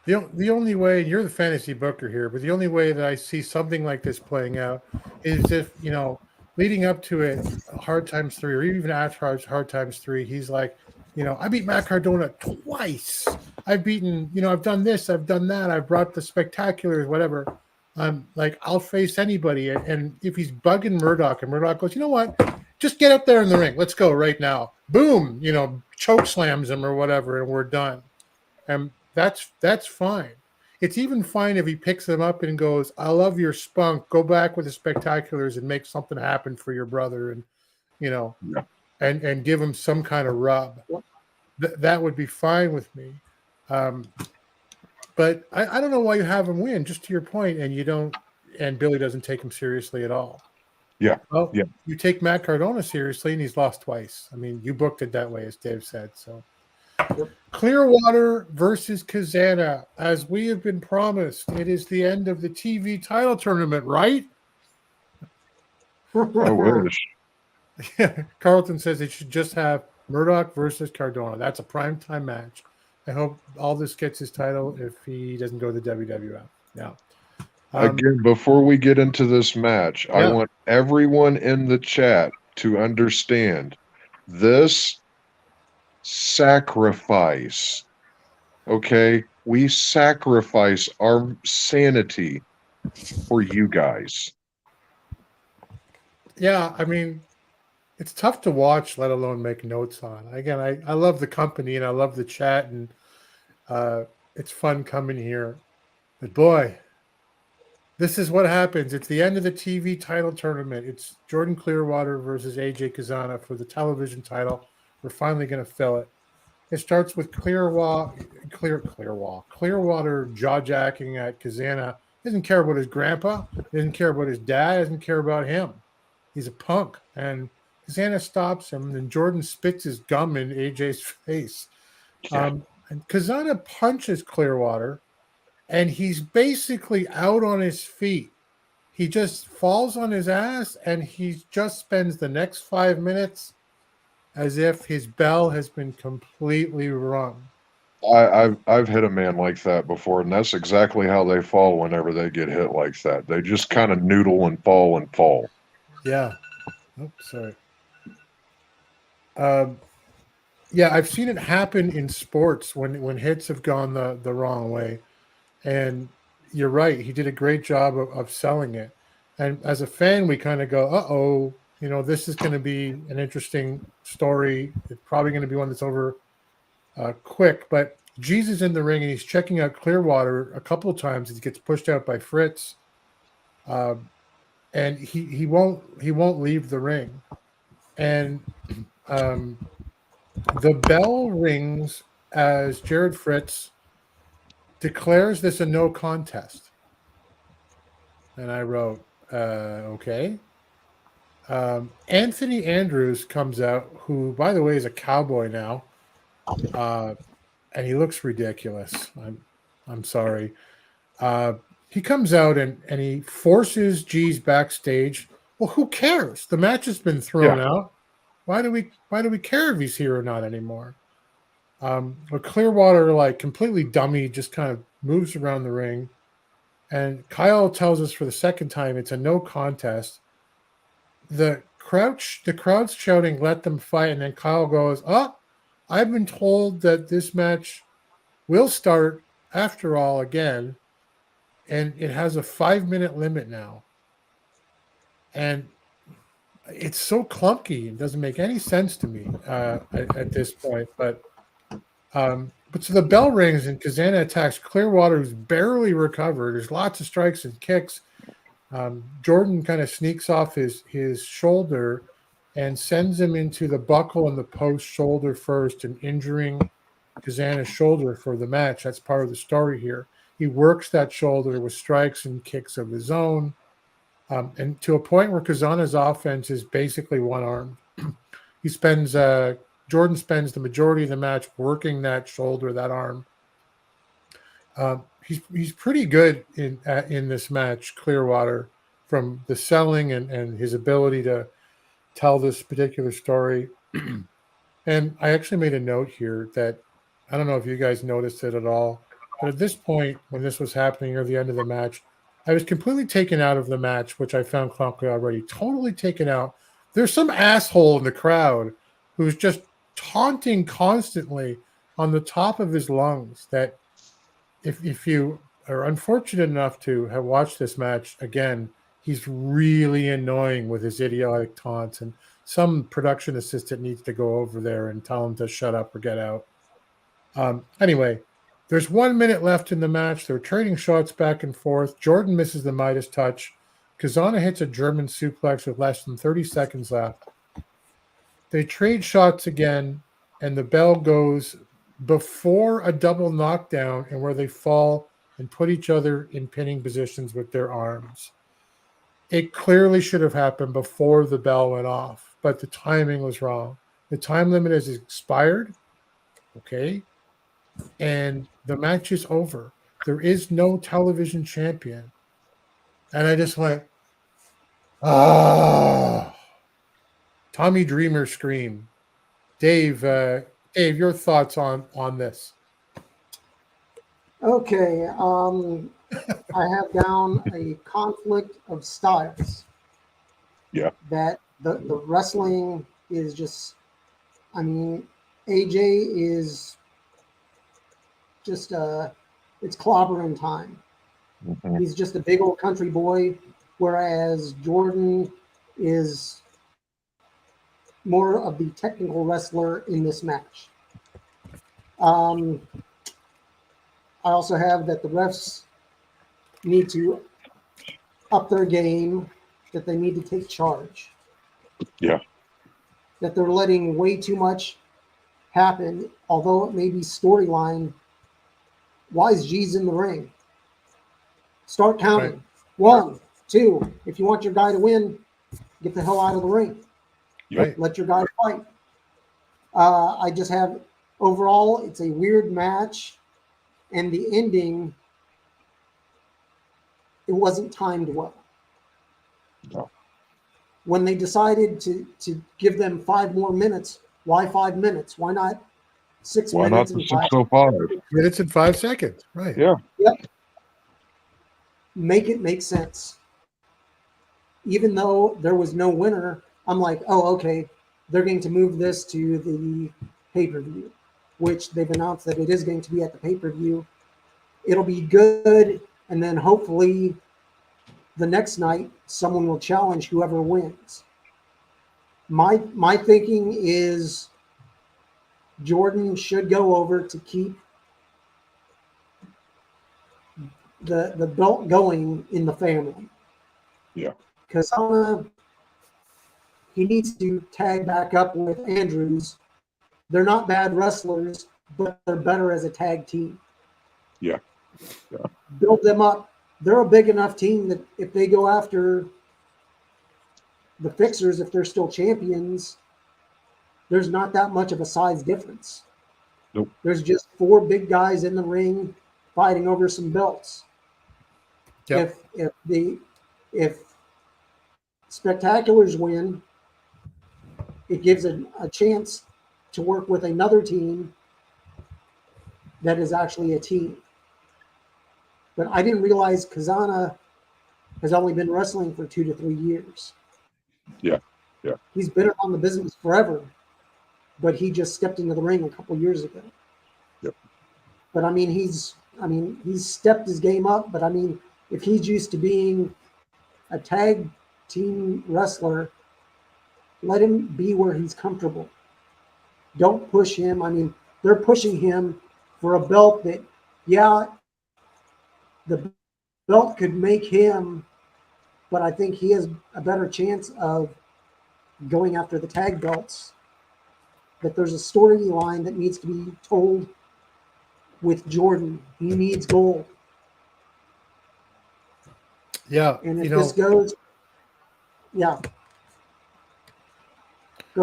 The only way, you're the fantasy booker here, but the only way that I see something like this playing out is if, leading up to it, Hard Times 3, or even after Hard Times 3, he's like, I beat Matt Cardona twice. I've beaten, I've done this, I've done that, I've brought the spectaculars, whatever. Like, I'll face anybody. And if he's bugging Murdoch, and Murdoch goes, you know what? Just get up there in the ring. Let's go right now. Boom, choke slams him or whatever, and we're done. And that's fine. It's even fine if he picks them up and goes, I love your spunk. Go back with the spectaculars and make something happen for your brother, and and give him some kind of rub. That would be fine with me. But I don't know why you have him win, just to your point, and you don't, and Billy doesn't take him seriously at all. Yeah. Well, yeah. You take Matt Cardona seriously, and he's lost twice. I mean, you booked it that way, as Dave said. So, Clearwater versus Kazana, as we have been promised, it is the end of the TV title tournament, right? I wish. Carlton says it should just have Murdoch versus Cardona. That's a primetime match. I hope Aldis gets his title if he doesn't go to the WWF. Now, again, before we get into this match, I want everyone in the chat to understand this sacrifice. Okay? We sacrifice our sanity for you guys. Yeah, I mean, it's tough to watch, let alone make notes on. Again, I love the company and I love the chat, and it's fun coming here. But boy, this is what happens. It's the end of the TV title tournament. It's Jordan Clearwater versus AJ Kazana for the television title. We're finally going to fill it. It starts with Clearwater jaw-jacking at Kazana. Doesn't care about his grandpa. Doesn't care about his dad. Doesn't care about him. He's a punk. And Kazana stops him, and Jordan spits his gum in AJ's face. And Kazana punches Clearwater, and he's basically out on his feet. He just falls on his ass, and he just spends the next 5 minutes as if his bell has been completely rung. I've hit a man like that before, and that's exactly how they fall whenever they get hit like that. They just kind of noodle and fall and fall. Yeah. Oh, sorry. Yeah, I've seen it happen in sports when hits have gone the wrong way. And you're right. He did a great job of selling it. And as a fan, we kind of go, uh-oh, this is going to be an interesting story. It's probably going to be one that's over quick. But Jesus in the ring, and he's checking out Clearwater a couple of times. He gets pushed out by Fritz. And he won't leave the ring. And the bell rings as Jared Fritz declares this a no contest. And I wrote, okay. Anthony Andrews comes out, who, by the way, is a cowboy now, and he looks ridiculous. I'm sorry. He comes out and he forces G's backstage. Well, who cares? The match has been thrown out. Why do we care if he's here or not anymore? But Clearwater, like completely dummy, just kind of moves around the ring. And Kyle tells us for the second time it's a no contest. The crowd's shouting, "Let them fight!" And then Kyle goes, "Oh, I've been told that this match will start after all again, and it has a 5-minute limit now." And it's so clunky; it doesn't make any sense to me at this point. But so the bell rings and Kazana attacks Clearwater, who's barely recovered. There's lots of strikes and kicks. Jordan kind of sneaks off his shoulder and sends him into the buckle in the post shoulder first and injuring Kazana's shoulder for the match. That's part of the story here. He works that shoulder with strikes and kicks of his own, and to a point where Kazana's offense is basically one-armed. Jordan spends the majority of the match working that shoulder, that arm. He's pretty good in this match, Clearwater, from the selling and his ability to tell this particular story. And I actually made a note here that I don't know if you guys noticed it at all, but at this point, when this was happening near the end of the match, I was completely taken out of the match, which I found clunky already. Totally taken out. There's some asshole in the crowd who's just taunting constantly on the top of his lungs that if you are unfortunate enough to have watched this match again, he's really annoying with his idiotic taunts, and some production assistant needs to go over there and tell him to shut up or get out. Anyway, there's 1 minute left in the match. They're trading shots back and forth. Jordan misses the Midas touch. Kazana hits a German suplex with less than 30 seconds left. They trade shots again, and the bell goes before a double knockdown and where they fall and put each other in pinning positions with their arms. It clearly should have happened before the bell went off, but the timing was wrong. The time limit has expired, okay, and the match is over. There is no television champion. And I just went, ah. Tommy Dreamer scream. Dave, your thoughts on this? Okay, I have down a conflict of styles. Yeah. That the wrestling is just, I mean, AJ is just it's clobbering time. Mm-hmm. He's just a big old country boy, whereas Jordan is more of the technical wrestler in this match. I also have that the refs need to up their game, that they need to take charge. Yeah. That they're letting way too much happen, although it may be storyline. Why is G's in the ring? Start counting. Right. 1, 2. If you want your guy to win, get the hell out of the ring. Right. Let your guy fight. I just have, overall, it's a weird match, and the ending, it wasn't timed well. No. When they decided to give them 5 more minutes, why 5 minutes? Why not 6 Why not minutes the and 5 6:05? Minutes and 5 seconds. Right. Yeah. Yep. Make it make sense. Even though there was no winner, I'm like, oh, okay, they're going to move this to the pay-per-view, which they've announced that it is going to be at the pay-per-view. It'll be good, and then hopefully the next night someone will challenge whoever wins. My thinking is Jordan should go over to keep the belt going in the family. Yeah. Because he needs to tag back up with Andrews. They're not bad wrestlers, but they're better as a tag team. Yeah. Build them up. They're a big enough team that if they go after the Fixers, if they're still champions, there's not that much of a size difference. Nope. There's just 4 big guys in the ring fighting over some belts. Yep. If Spectaculars win, it gives a chance to work with another team that is actually a team. But I didn't realize Kazana has only been wrestling for 2 to 3 years. Yeah. He's been on the business forever, but he just stepped into the ring a couple years ago. Yep. But he's stepped his game up. But if he's used to being a tag team wrestler, let him be where he's comfortable. Don't push him. They're pushing him for a belt that, the belt could make him, but I think he has a better chance of going after the tag belts. That there's a storyline that needs to be told with Jordan. He needs gold. Yeah. And if this goes, go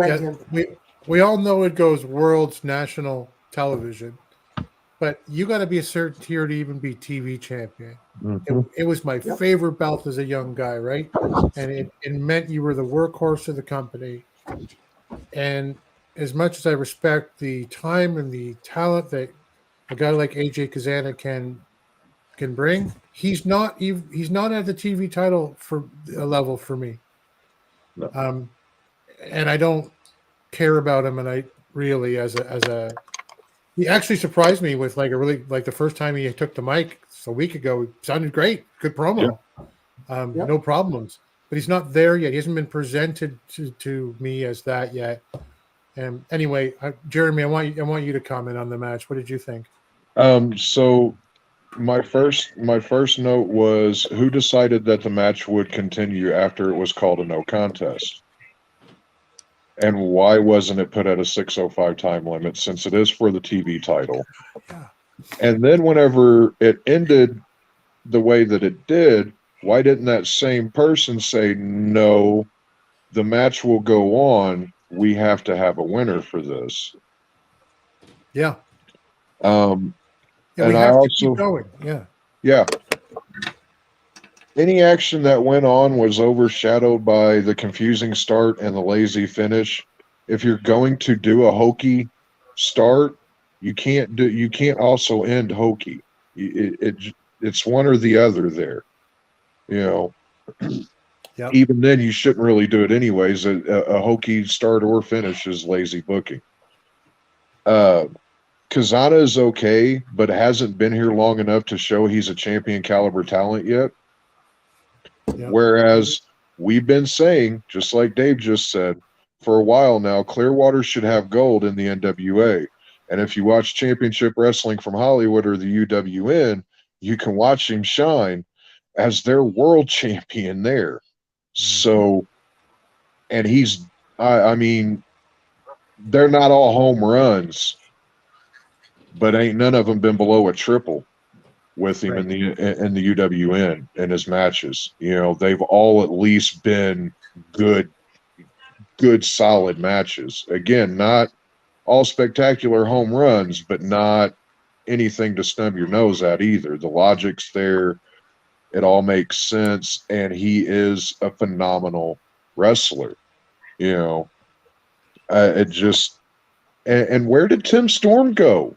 ahead, Tim. We all know it goes world's national television, but you got to be a certain tier to even be TV champion. Mhm. It was my favorite belt as a young guy, right? And it meant you were the workhorse of the company. And as much as I respect the time and the talent that a guy like AJ Kazana can bring, he's not at the TV title for a level for me. No. And I don't care about him, and I really he actually surprised me with the first time he took the mic a week ago. It sounded great, good promo, no problems. But he's not there yet. He hasn't been presented to me as that yet. And anyway, Jeremy, I want you to comment on the match. What did you think? So my first note was, who decided that the match would continue after it was called a no contest? And why wasn't it put at a 6:05 time limit, since it is for the TV title? Yeah. And then whenever it ended the way that it did, why didn't that same person say, no, the match will go on, we have to have a winner for this? Yeah. And we have to keep going. Yeah. Any action that went on was overshadowed by the confusing start and the lazy finish. If you're going to do a hokey start, you can't also end hokey. It's one or the other there. Even then, you shouldn't really do it anyways. A hokey start or finish is lazy booking. Kazana is okay, but hasn't been here long enough to show he's a champion caliber talent yet. Whereas we've been saying, just like Dave just said, for a while now, Clearwater should have gold in the NWA. And if you watch Championship Wrestling from Hollywood or the UWN, you can watch him shine as their world champion there. So, and he's, they're not all home runs, but ain't none of them been below a triple with him in the UWN in his matches. They've all at least been good solid matches. Again, not all spectacular home runs, but not anything to snub your nose at either. The logic's there. It all makes sense, and he is a phenomenal wrestler. It just and where did Tim Storm go?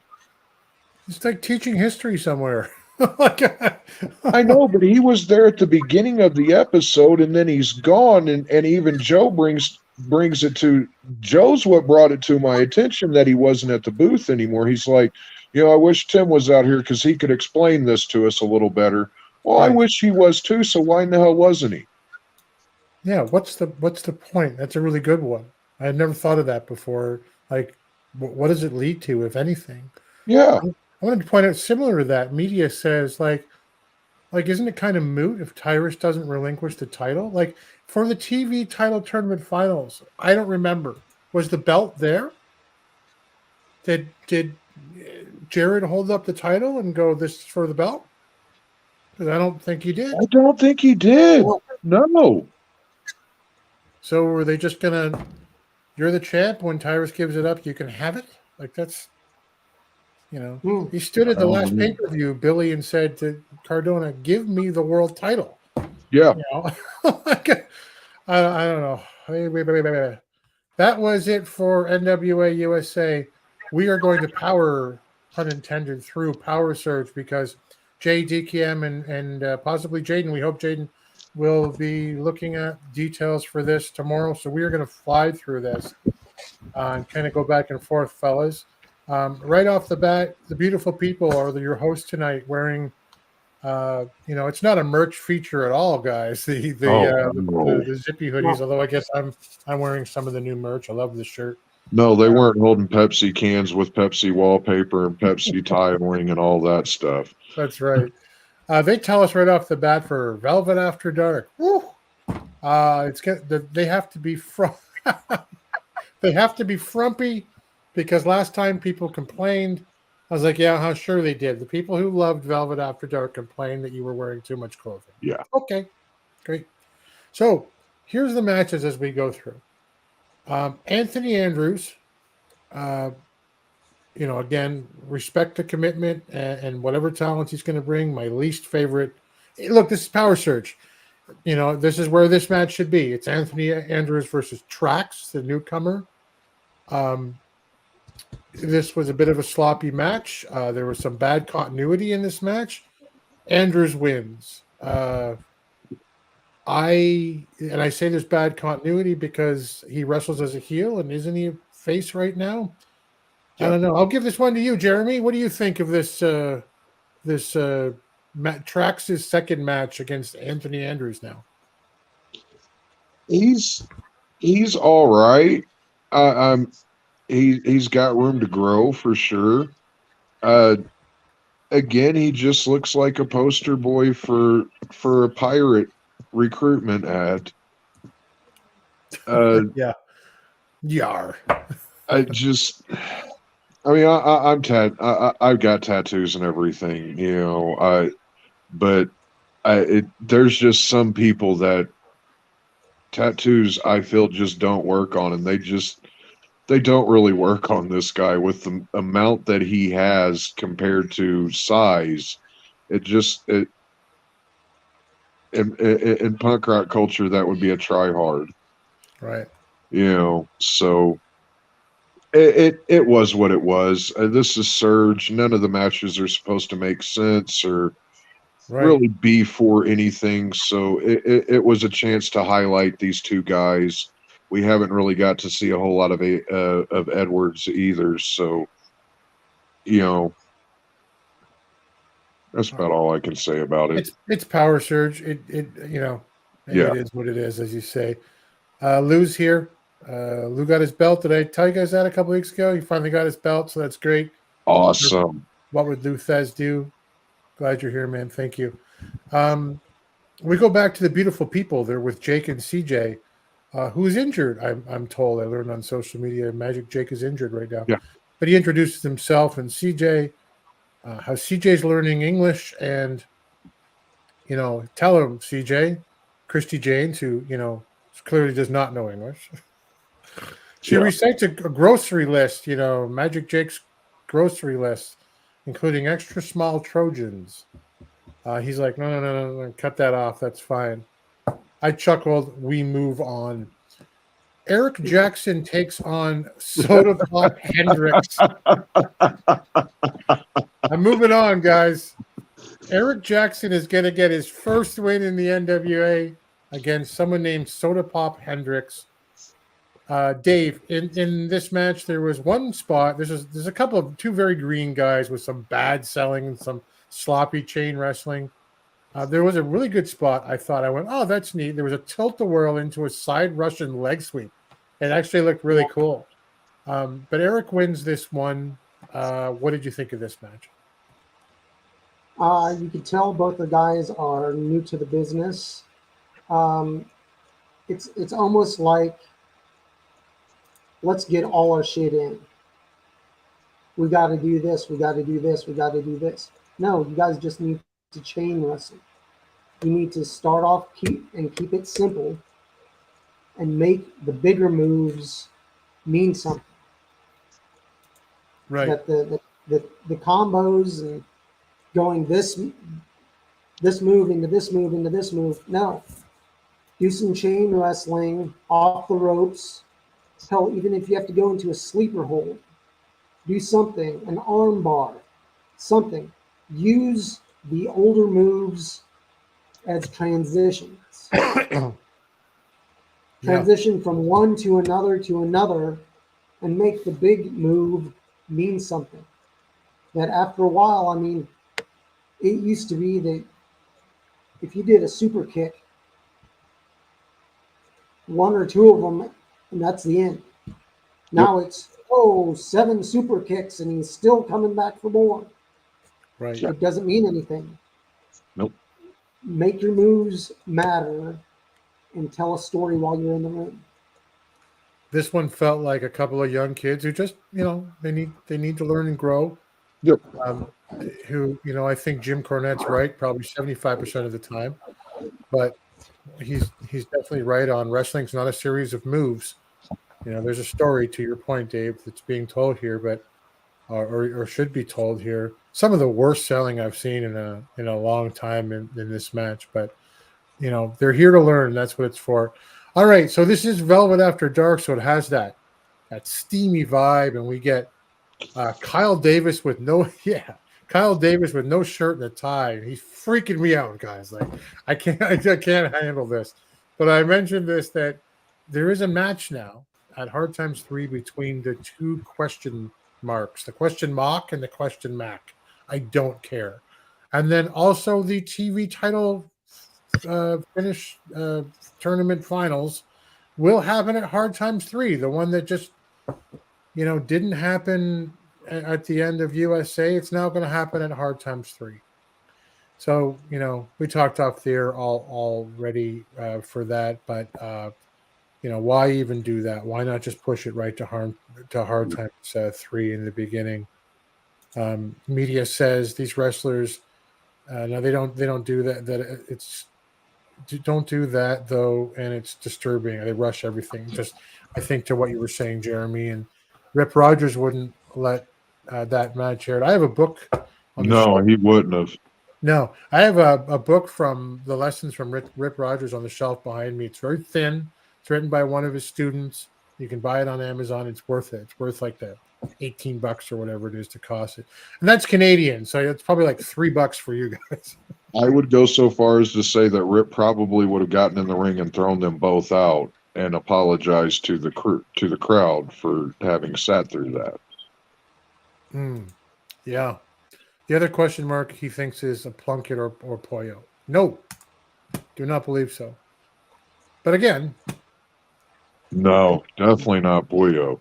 It's like teaching history somewhere. I know, but he was there at the beginning of the episode, and then he's gone. And even Joe brings it to Joe's what brought it to my attention that he wasn't at the booth anymore. He's like, I wish Tim was out here because he could explain this to us a little better. Well, I wish he was too. So why in the hell wasn't he? Yeah, what's the point? That's a really good one. I had never thought of that before. Like, what does it lead to, if anything? Yeah. I wanted to point out, similar to that, media says, like, isn't it kind of moot if Tyrus doesn't relinquish the title? Like, for the TV title tournament finals, I don't remember. Was the belt there? Did Jared hold up the title and go, "This is for the belt"? Because I don't think he did. I don't think he did. Well, No. So were they just gonna? You're the champ. When Tyrus gives it up, you can have it. Like that's, he stood at the last pay per view, Billy, and said to Cardona, "Give me the world title." Yeah. Like, I don't know. Wait. That was it for NWA USA. We are going to power, pun intended, through Power Surge because Jay, DKM, and possibly Jaden, we hope Jaden will be looking at details for this tomorrow. So we are going to fly through this and kind of go back and forth, fellas. Right off the bat, the beautiful people are your host tonight wearing it's not a merch feature at all, guys. The zippy hoodies. Although I guess I'm wearing some of the new merch. I love the shirt. No, they weren't holding Pepsi cans with Pepsi wallpaper and Pepsi tiling and all that stuff. That's right. They tell us right off the bat for Velvet After Dark. Woo! They have to be they have to be frumpy because last time people complained. I was like, yeah, how sure they did. The people who loved Velvet After Dark complained that you were wearing too much clothing. Yeah. Okay, great. So here's the matches as we go through. Anthony Andrews, again, respect the commitment and whatever talents he's going to bring. My least favorite. Look, this is Power Surge. This is where this match should be. It's Anthony Andrews versus Trax, the newcomer. This was a bit of a sloppy match. There was some bad continuity in this match. Andrews wins. I say there's bad continuity because he wrestles as a heel, and isn't he a face right now? Yeah. I don't know. I'll give this one to you, Jeremy. What do you think of this? Trax's second match against Anthony Andrews now. He's all right. He's got room to grow for sure. Again, he just looks like a poster boy for a pirate recruitment ad. Yeah. Yar. I've got tattoos and everything, but there's just some people that tattoos I feel just don't work on, and they don't really work on this guy with the amount that he has compared to size. In punk rock culture, that would be a try hard. Right. So it was what it was. This is Surge. None of the matches are supposed to make sense or really be for anything. So it was a chance to highlight these two guys. We haven't really got to see a whole lot of Edwards either. So, that's about all I can say about it. It's Power Surge. It is what it is, as you say. Lou's here. Lou got his belt. Did I tell you guys that a couple weeks ago? He finally got his belt, so that's great. Awesome. What would Lou Thez do? Glad you're here, man. Thank you. We go back to the beautiful people there with Jake and CJ. Who's injured, I'm told. I learned on social media Magic Jake is injured right now. Yeah. But he introduces himself and CJ, how CJ's learning English and, tell him, CJ, Christy Janes, who, clearly does not know English. She recites a grocery list, Magic Jake's grocery list, including extra small Trojans. He's like, no, cut that off. That's fine. I chuckled. We move on. Eric Jackson takes on Soda Pop Hendricks. I'm moving on, guys. Eric Jackson is going to get his first win in the NWA against someone named Soda Pop Hendricks. Dave, in this match, there was one spot. There's a couple of two very green guys with some bad selling and some sloppy chain wrestling. There was a really good spot. I thought I went, oh, that's neat. There was a tilt-a-whirl into a side Russian leg sweep. It actually looked really cool. But Eric wins this one. What did you think of this match? You can tell both the guys are new to the business. It's almost like let's get all our shit in. we got to do this, we got to do this, we got to do this. No, you guys just need to chain wrestle. You need to start off keep it simple and make the bigger moves mean something. Right. That the combos and going this move into this move into this move. No. Do some chain wrestling off the ropes. Hell, even if you have to go into a sleeper hold, do something, an arm bar, something. Use the older moves as transitions. Transition from one to another, and make the big move mean something. That after a while, I mean, it used to be that if you did a super kick, one or two of them, and that's the end. Now it's 7 super kicks, and he's still coming back for more. Right. It doesn't mean anything. Nope. Make your moves matter and tell a story while you're in the ring. This one felt like a couple of young kids who just, they need to learn and grow. Yep. Who, I think Jim Cornette's right, probably 75% of the time, but he's definitely right on wrestling's not a series of moves. There's a story, to your point, Dave, that's being told here, but or should be told here. Some of the worst selling I've seen in a long time in this match, but they're here to learn. That's what it's for. All right, so this is Velvet After Dark, so it has that steamy vibe, and we get Kyle Davis with no shirt and a tie, and he's freaking me out, guys. Like I can't handle this. But I mentioned this, that there is a match now at Hard Times 3 between the two question marks, the question mock and the question mac. I don't care. And then also the TV title finish tournament finals will happen at Hard Times 3, the one that just didn't happen at the end of USA. It's now going to happen at Hard Times 3. So we talked off there already for that, but why even do that? Why not just push it right to Hard Times 3 in the beginning? Media says these wrestlers no, they don't do that. Don't do that though, and it's disturbing. They rush everything. Just I think to what you were saying, Jeremy, and Rip Rogers wouldn't let that match air. I have a book. No, he wouldn't have. No, I have a book from the lessons from Rip Rogers on the shelf behind me. It's very thin. It's written by one of his students. You can buy it on Amazon. It's worth it. It's worth like the $18 or whatever it is to cost it. And that's Canadian. So it's probably like $3 for you guys. I would go so far as to say that Rip probably would have gotten in the ring and thrown them both out and apologized to the crowd for having sat through that. Yeah. The other question mark he thinks is a Plunkett or Pollo. No, do not believe so. But again, no, definitely not Pollo.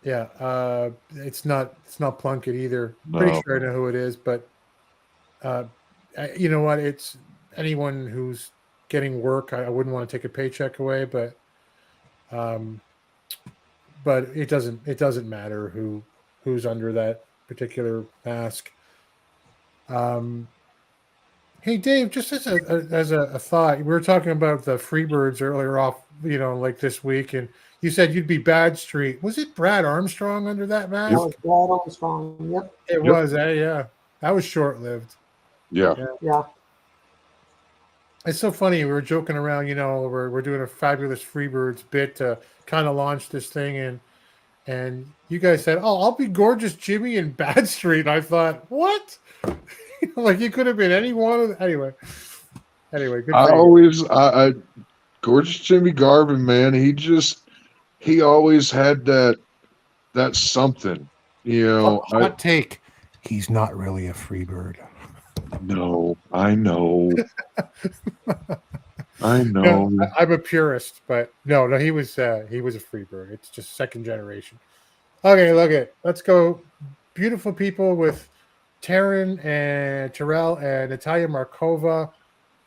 Yeah, it's not Plunkett either. No. Pretty sure I know who it is, but you know what? It's anyone who's getting work. I wouldn't want to take a paycheck away, but it doesn't matter who's under that particular mask. Hey Dave, just as a thought, we were talking about the Freebirds earlier off, like this week, and you said you'd be Badstreet. Was it Brad Armstrong under that mask? That was Brad Armstrong. Yep. It was, yeah. That was short-lived. Yeah. It's so funny. We were joking around, we're doing a fabulous Freebirds bit to kind of launch this thing, and you guys said, "Oh, I'll be Gorgeous Jimmy and Badstreet." I thought, what? Like you could have been any one of them. Anyway, good. I Gorgeous Jimmy Garvin, man. He always had that something, Hot take. He's not really a Freebird. No, I know. I know. No, I'm a purist, but no, he was a Freebird. It's just second generation. Okay, look it. Let's go. Beautiful people with Taryn and Terrell and Natalia Markova.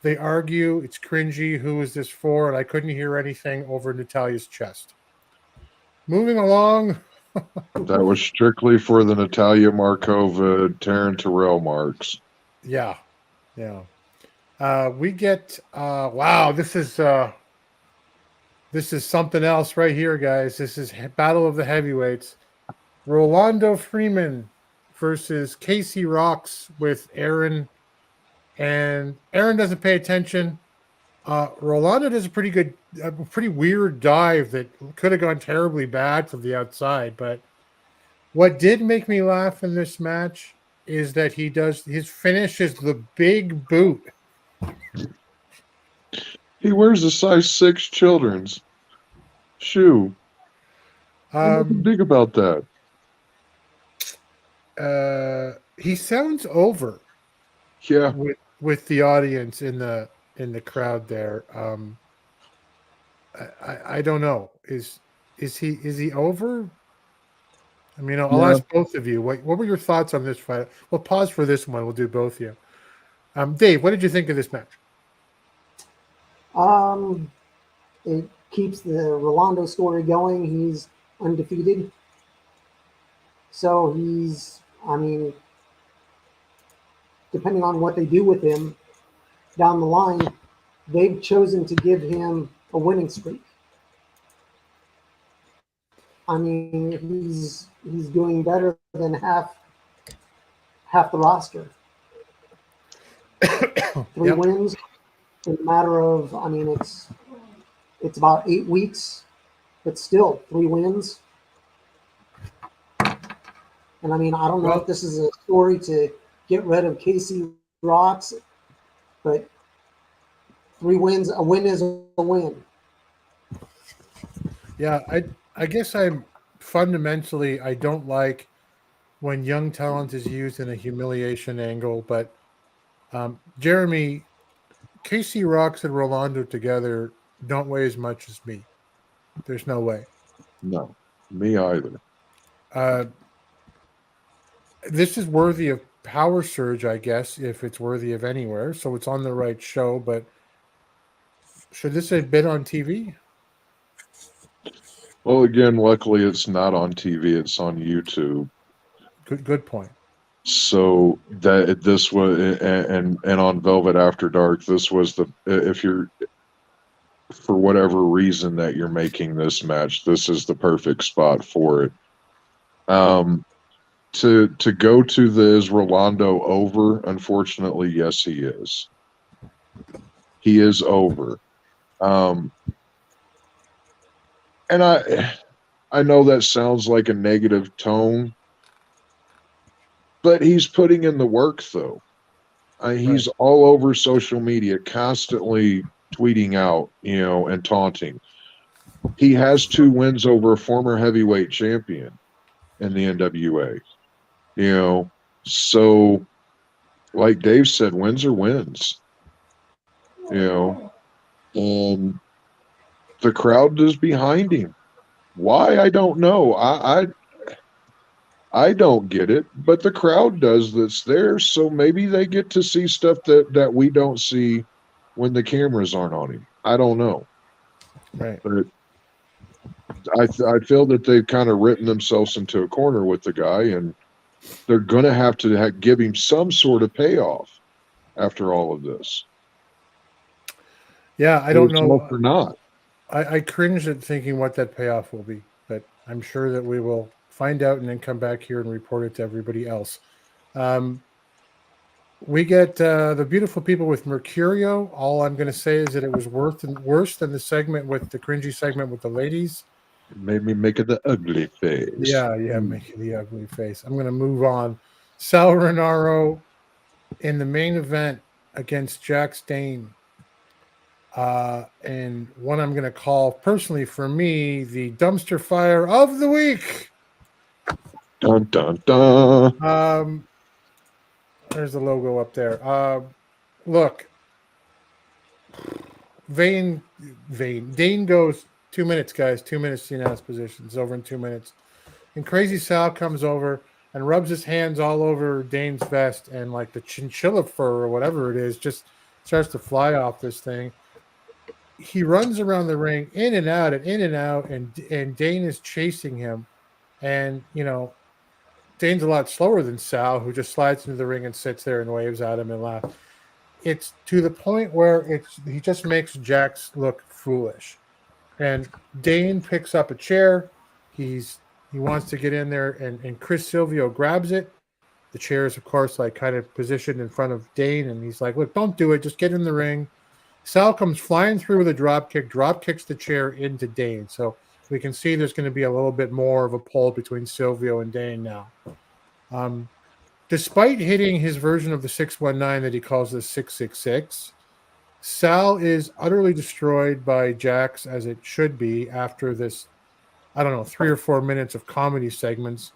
They argue. It's cringy. Who is this for? And I couldn't hear anything over Natalia's chest. Moving along, That was strictly for the Natalia Markova, Taryn Terrell marks. Yeah. We get wow, this is something else right here, guys. This is Battle of the Heavyweights. Rolando Freeman versus Casey Rocks with Aaron. And Aaron doesn't pay attention. Rolando does a pretty weird dive that could have gone terribly bad from the outside. But what did make me laugh in this match is that his finish is the big boot. He wears a size 6 children's shoe. Nothing big about that. He sounds over. Yeah. With the audience in the crowd there. I don't know. Is he over? I mean, I'll ask both of you. What were your thoughts on this fight? We'll pause for this one. We'll do both of you. Dave, what did you think of this match? It keeps the Rolando story going. He's undefeated. So depending on what they do with him down the line, they've chosen to give him a winning streak. I mean, he's doing better than half the roster. 3 wins in a matter of, it's about 8 weeks, but still 3 wins. And I don't know if this is a story to get rid of Casey Rocks, but 3 wins, a win is a win. Yeah, I guess I don't like when young talent is used in a humiliation angle, but Jeremy, Casey Rocks and Rolando together don't weigh as much as me. There's no way. No, me either. This is worthy of Power Surge, I guess, if it's worthy of anywhere. So it's on the right show, but should this have been on TV? Well, again, luckily it's not on TV. It's on YouTube. Good point. So that this was, and on Velvet After Dark, this was if you're, for whatever reason that you're making this match, this is the perfect spot for it. To go to is Rolando over? Unfortunately, yes, he is. He is over. And I know that sounds like a negative tone, but he's putting in the work, though. He's all over social media, constantly tweeting out, and taunting. He has 2 wins over a former heavyweight champion in the NWA. So like Dave said, wins are wins. And the crowd is behind him. Why? I don't know. I don't get it, but the crowd does that's there, so maybe they get to see stuff that we don't see when the cameras aren't on him. I don't know. Right. But I feel that they've kind of written themselves into a corner with the guy, and they're going to have to give him some sort of payoff after all of this. Yeah, I don't know. Or not. I cringe at thinking what that payoff will be, but I'm sure that we will find out and then come back here and report it to everybody else. We get the beautiful people with Mercurio. All I'm going to say is that it was worse than the segment with the cringy segment with the ladies. It made me make it the ugly face. Yeah, making the ugly face. I'm going to move on. Sal Renaro in the main event against Jack Stain. And one I'm going to call, personally for me, the dumpster fire of the week. Dun, dun, dun. There's the logo up there. Look, Dane goes 2 minutes, guys. 2 minutes to announce position. It's over in 2 minutes. And Crazy Sal comes over and rubs his hands all over Dane's vest, and like the chinchilla fur or whatever it is just starts to fly off this thing. He runs around the ring, in and out, and Dane is chasing him. And, Dane's a lot slower than Sal, who just slides into the ring and sits there and waves at him and laughs. It's to the point where he just makes Jax look foolish. And Dane picks up a chair. He wants to get in there, and Chris Silvio grabs it. The chair is, of course, like kind of positioned in front of Dane, and he's like, look, don't do it. Just get in the ring. Sal comes flying through with a drop kicks the chair into Dane. So we can see there's going to be a little bit more of a pull between Silvio and Dane now. Despite hitting his version of the 619 that he calls the 666, Sal is utterly destroyed by Jax, as it should be, after this, 3 or 4 minutes of comedy segments.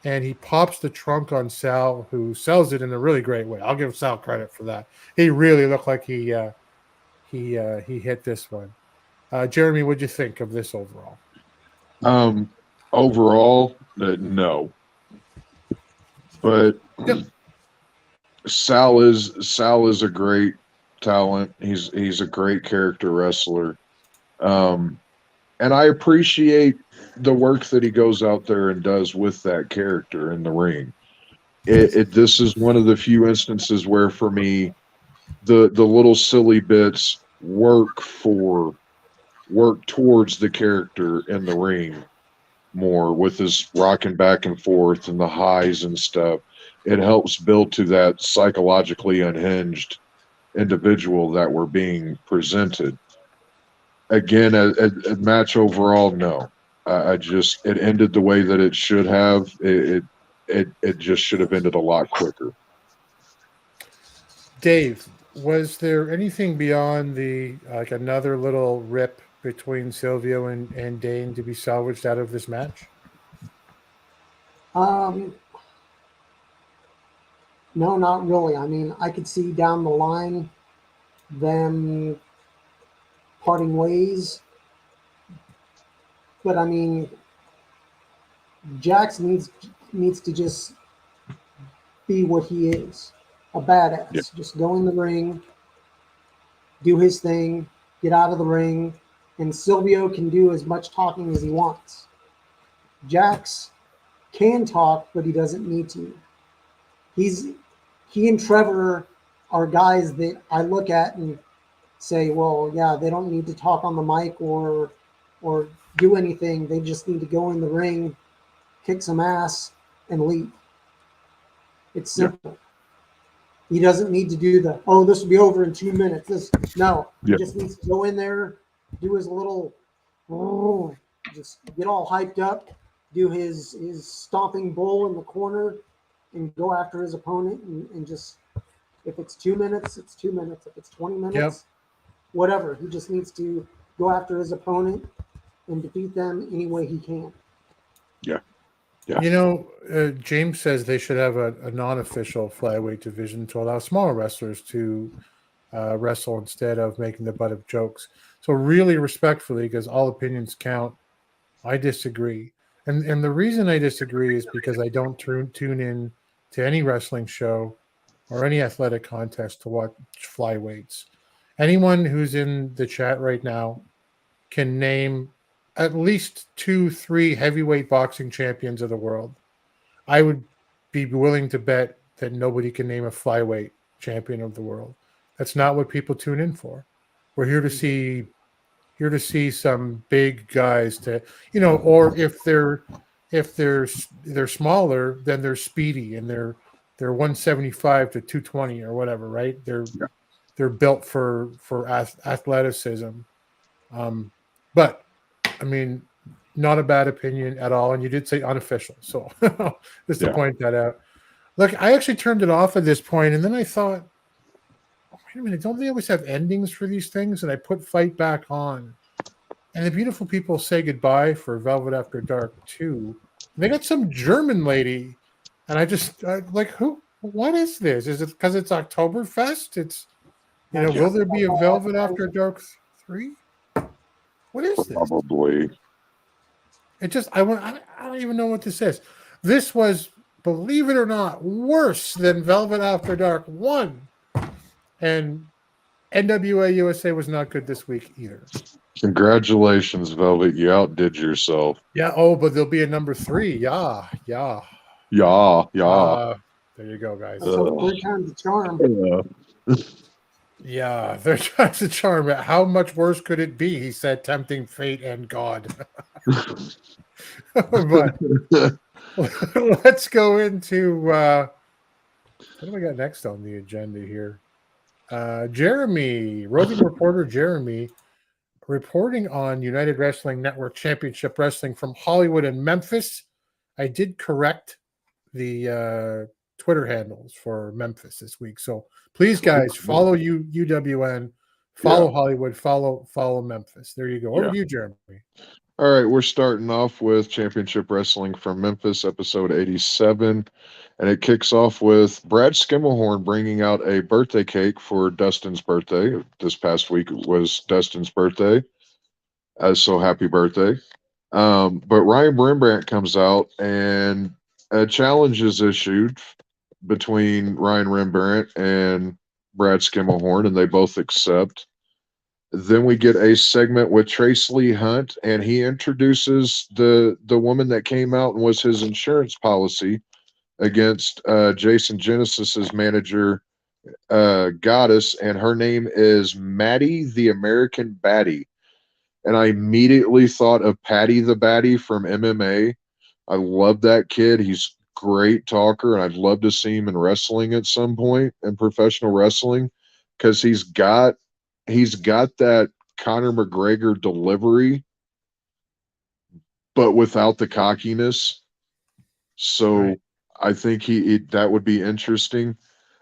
And he pops the trunk on Sal, who sells it in a really great way. I'll give Sal credit for that. He really looked like he hit this one. Jeremy, what'd you think of this overall? Overall, no. But Yep. Sal is a great talent. He's a great character wrestler. And I appreciate the work that he goes out there and does with that character in the ring. This is one of the few instances where, for me, the little silly bits work towards the character in the ring more, with his rocking back and forth and the highs and stuff. It helps build to that psychologically unhinged individual that we're being presented. Again, a match overall, no. It ended the way that it should have. It just should have ended a lot quicker. Dave, was there anything beyond another little rip between Silvio and Dane to be salvaged out of this match? No, not really. I mean, I could see down the line them parting ways. But I mean, Jax needs to just be what he is, a badass. Yeah. Just go in the ring, do his thing, get out of the ring, and Silvio can do as much talking as he wants. Jax can talk, but he doesn't need to. He and Trevor are guys that I look at and say, well, yeah, they don't need to talk on the mic or do anything. They just need to go in the ring, kick some ass, and leave. It's simple. Yeah. He doesn't need to do this will be over in 2 minutes. He just needs to go in there, do his little, just get all hyped up, do his stomping bull in the corner, and go after his opponent, and just, if it's 2 minutes, it's 2 minutes. If it's 20 minutes, whatever. He just needs to go after his opponent and defeat them any way he can. Yeah. James says they should have a non-official flyweight division to allow smaller wrestlers to wrestle instead of making the butt of jokes. So really respectfully, because all opinions count, I disagree. And the reason I disagree is because I don't tune in to any wrestling show or any athletic contest to watch flyweights. Anyone who's in the chat right now can name at least 2-3 heavyweight boxing champions of the world. I would be willing to bet that nobody can name a flyweight champion of the world. That's not what people tune in for. We're here to see some big guys or if they're smaller, then they're speedy and they're 175 to 220 or whatever, right? They're built for athleticism. But I mean, not a bad opinion at all. And you did say unofficial. So just to point that out. Look, I actually turned it off at this point, and then I thought, wait a minute, don't they always have endings for these things? And I put Fight back on. And the beautiful people say goodbye for Velvet After Dark 2. And they got some German lady. And who? What is this? Is it because it's Oktoberfest? It's, will there be a Velvet After Dark 3? What is this? Probably. I don't even know what this is. This was, believe it or not, worse than Velvet After Dark 1. And NWA USA was not good this week either. Congratulations, Velvet. You outdid yourself. Yeah. Oh, but there'll be a number 3. Yeah. Yeah. Yeah, yeah. There you go, guys. Let's hope third time's the charm. Yeah, they're trying to charm it. How much worse could it be? He said, tempting fate and God. But let's go into what do we got next on the agenda here? Jeremy, roving reporter Jeremy, reporting on United Wrestling Network Championship Wrestling from Hollywood and Memphis. I did correct the Twitter handles for Memphis this week. So please, guys, follow UWN, follow Hollywood, follow Memphis. There you go. Over to you, Jeremy. All right, we're starting off with Championship Wrestling from Memphis, episode 87. And it kicks off with Brad Skimmelhorn bringing out a birthday cake for Dustin's birthday. This past week was Dustin's birthday. So happy birthday. But Ryan Rembrandt comes out and a challenge is issued between Ryan Rembrandt and Brad Skimmelhorn, and they both accept. Then we get a segment with Trace Lee Hunt, and he introduces the woman that came out and was his insurance policy against Jason Genesis's manager, Goddess, and her name is Maddie the American Baddie. And I immediately thought of Patty the Baddie from MMA. I love that kid. He's a great talker, and I'd love to see him in wrestling at some point, in professional wrestling, because he's got that Conor McGregor delivery, but without the cockiness. So right. I think that would be interesting.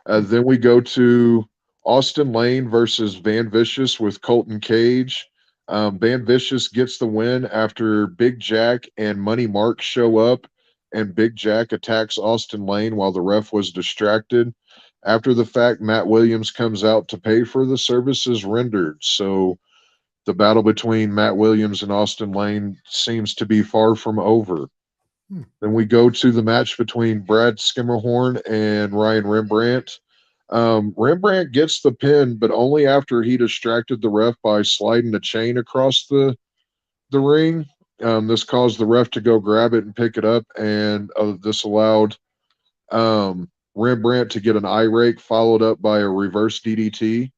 Then we go to Austin Lane versus Van Vicious with Colton Cage. Van Vicious gets the win after Big Jack and Money Mark show up, and Big Jack attacks Austin Lane while the ref was distracted. After the fact, Matt Williams comes out to pay for the services rendered. So the battle between Matt Williams and Austin Lane seems to be far from over. Then we go to the match between Brad Skimmerhorn and Ryan Rembrandt. Rembrandt gets the pin, but only after he distracted the ref by sliding a chain across the ring. This caused the ref to go grab it and pick it up, and this allowed Rembrandt to get an eye rake followed up by a reverse DDT.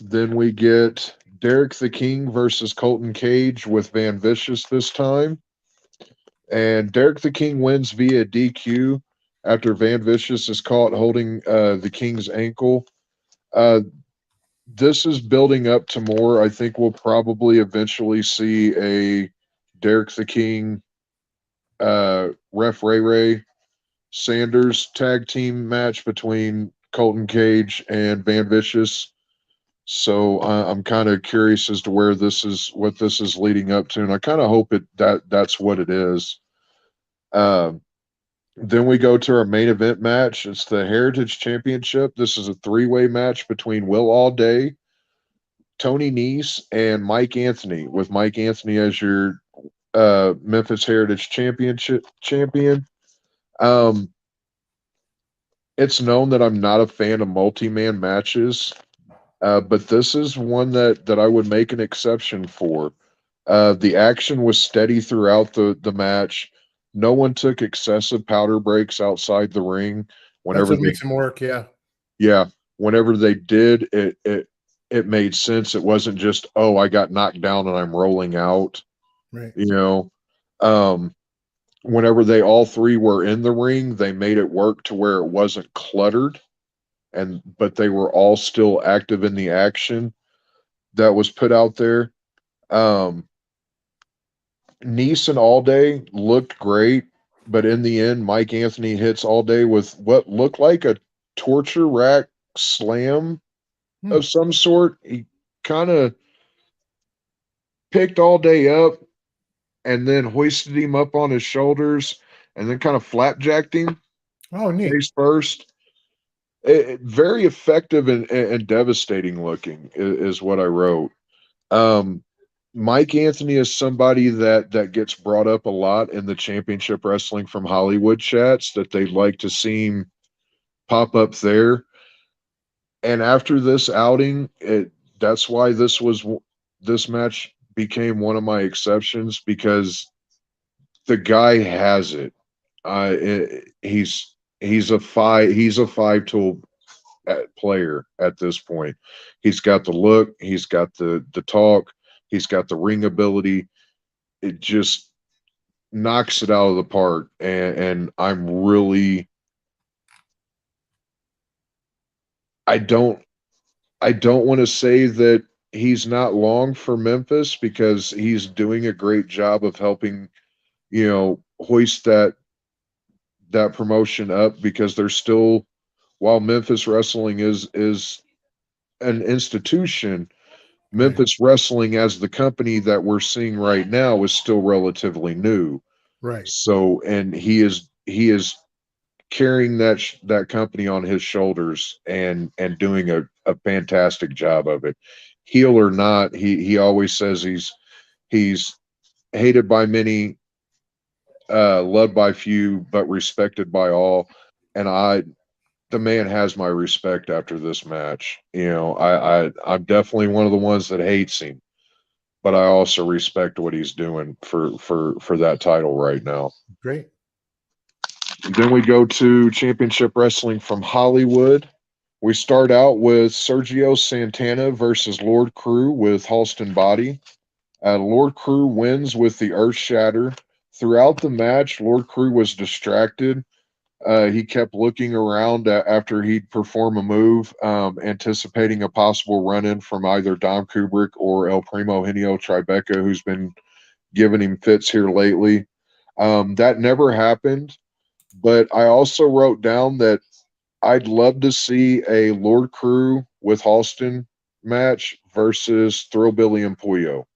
Then we get Derek the King versus Colton Cage with Van Vicious this time. And Derek the King wins via DQ after Van Vicious is caught holding the King's ankle. This is building up to more. I think we'll probably eventually see a Derek the King, Ref Ray Sanders tag team match between Colton Cage and Van Vicious. So I'm kind of curious as to what this is leading up to, and I kind of hope that's what it is. Then we go to our main event match. It's the Heritage Championship. This is a 3-way match between Will Allday, Tony Nese, and Mike Anthony, with Mike Anthony as your Memphis Heritage champion. It's known that I'm not a fan of multi-man matches, but this is one that I would make an exception for. The action was steady throughout the match. No one took excessive powder breaks outside the ring. That's what makes them work, yeah. Yeah. Whenever they did, it made sense. It wasn't just, oh, I got knocked down and I'm rolling out. Right. You know, whenever they all three were in the ring, they made it work to where it wasn't cluttered, but they were all still active in the action that was put out there. Nese and Allday looked great, but in the end, Mike Anthony hits Allday with what looked like a torture rack slam of some sort. He kind of picked Allday up and then hoisted him up on his shoulders and then kind of flapjacked him. Oh, neat. Face first. Very effective and devastating looking is what I wrote. Mike Anthony is somebody that gets brought up a lot in the Championship Wrestling from Hollywood chats, that they'd like to see him pop up there. And after this outing, that's why this was this match became one of my exceptions because the guy has it. He's a five tool player at this point. He's got the look, he's got the talk, he's got the ring ability. It just knocks it out of the park, and I'm really I don't want to say that he's not long for Memphis because he's doing a great job of helping, hoist that promotion up because there's still, while Memphis Wrestling is an institution, Right. Memphis Wrestling as the company that we're seeing right now is still relatively new. Right. So, and he is carrying that company on his shoulders and doing a fantastic job of it. Heel or not, he always says he's hated by many, loved by few, but respected by all. And the man has my respect after this match. I'm definitely one of the ones that hates him, but I also respect what he's doing for that title right now. Great. Then we go to Championship Wrestling from Hollywood. We start out with Sergio Santana versus Lord Crew with Halston Body. Lord Crew wins with the Earth Shatter. Throughout the match, Lord Crew was distracted. He kept looking around after he'd perform a move, anticipating a possible run-in from either Dom Kubrick or El Primo Henio Tribeca, who's been giving him fits here lately. That never happened. But I also wrote down that I'd love to see a Lord Crew with Halston match versus Thrillbilly and Puyo.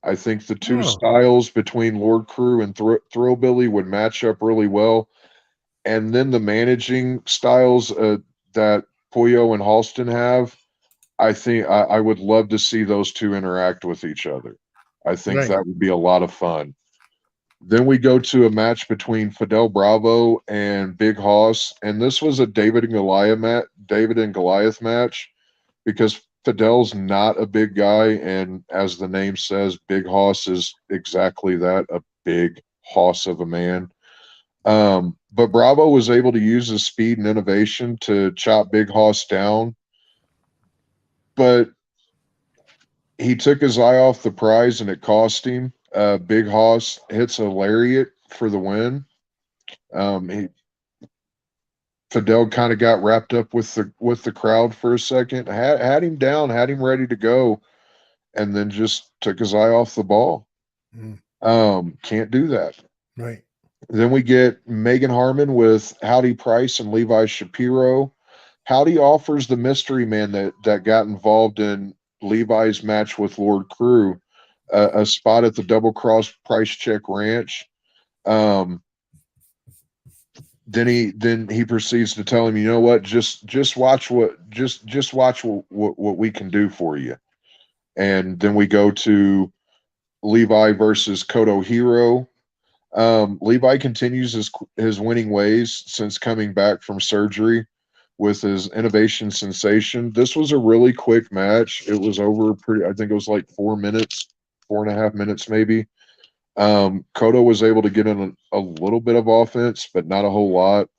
I think the two styles between Lord Crew and Thrillbilly would match up really well. And then the managing styles that Puyo and Halston have, I think I would love to see those two interact with each other. I think that would be a lot of fun. Then we go to a match between Fidel Bravo and Big Hoss, and this was a David and Goliath match because Fidel's not a big guy, and as the name says, Big Hoss is exactly that, a big hoss of a man. But Bravo was able to use his speed and innovation to chop Big Hoss down, but he took his eye off the prize and it cost him. Big Hoss hits a lariat for the win. Fidel kind of got wrapped up with the crowd for a second, had him down, had him ready to go, and then just took his eye off the ball. Can't do that. Right. Then we get Megan Harmon with Howdy Price and Levi Shapiro. Howdy offers the mystery man that got involved in Levi's match with Lord Crew a spot at the Double Cross Price Check Ranch. Then he proceeds to tell him, you know what, just watch what we can do for you. And then we go to Levi versus Kodo Hiro. Levi continues his winning ways since coming back from surgery with his innovation sensation. This was a really quick match. It was over I think it was like 4 minutes, 4.5 minutes maybe. Kodo was able to get in a little bit of offense, but not a whole lot.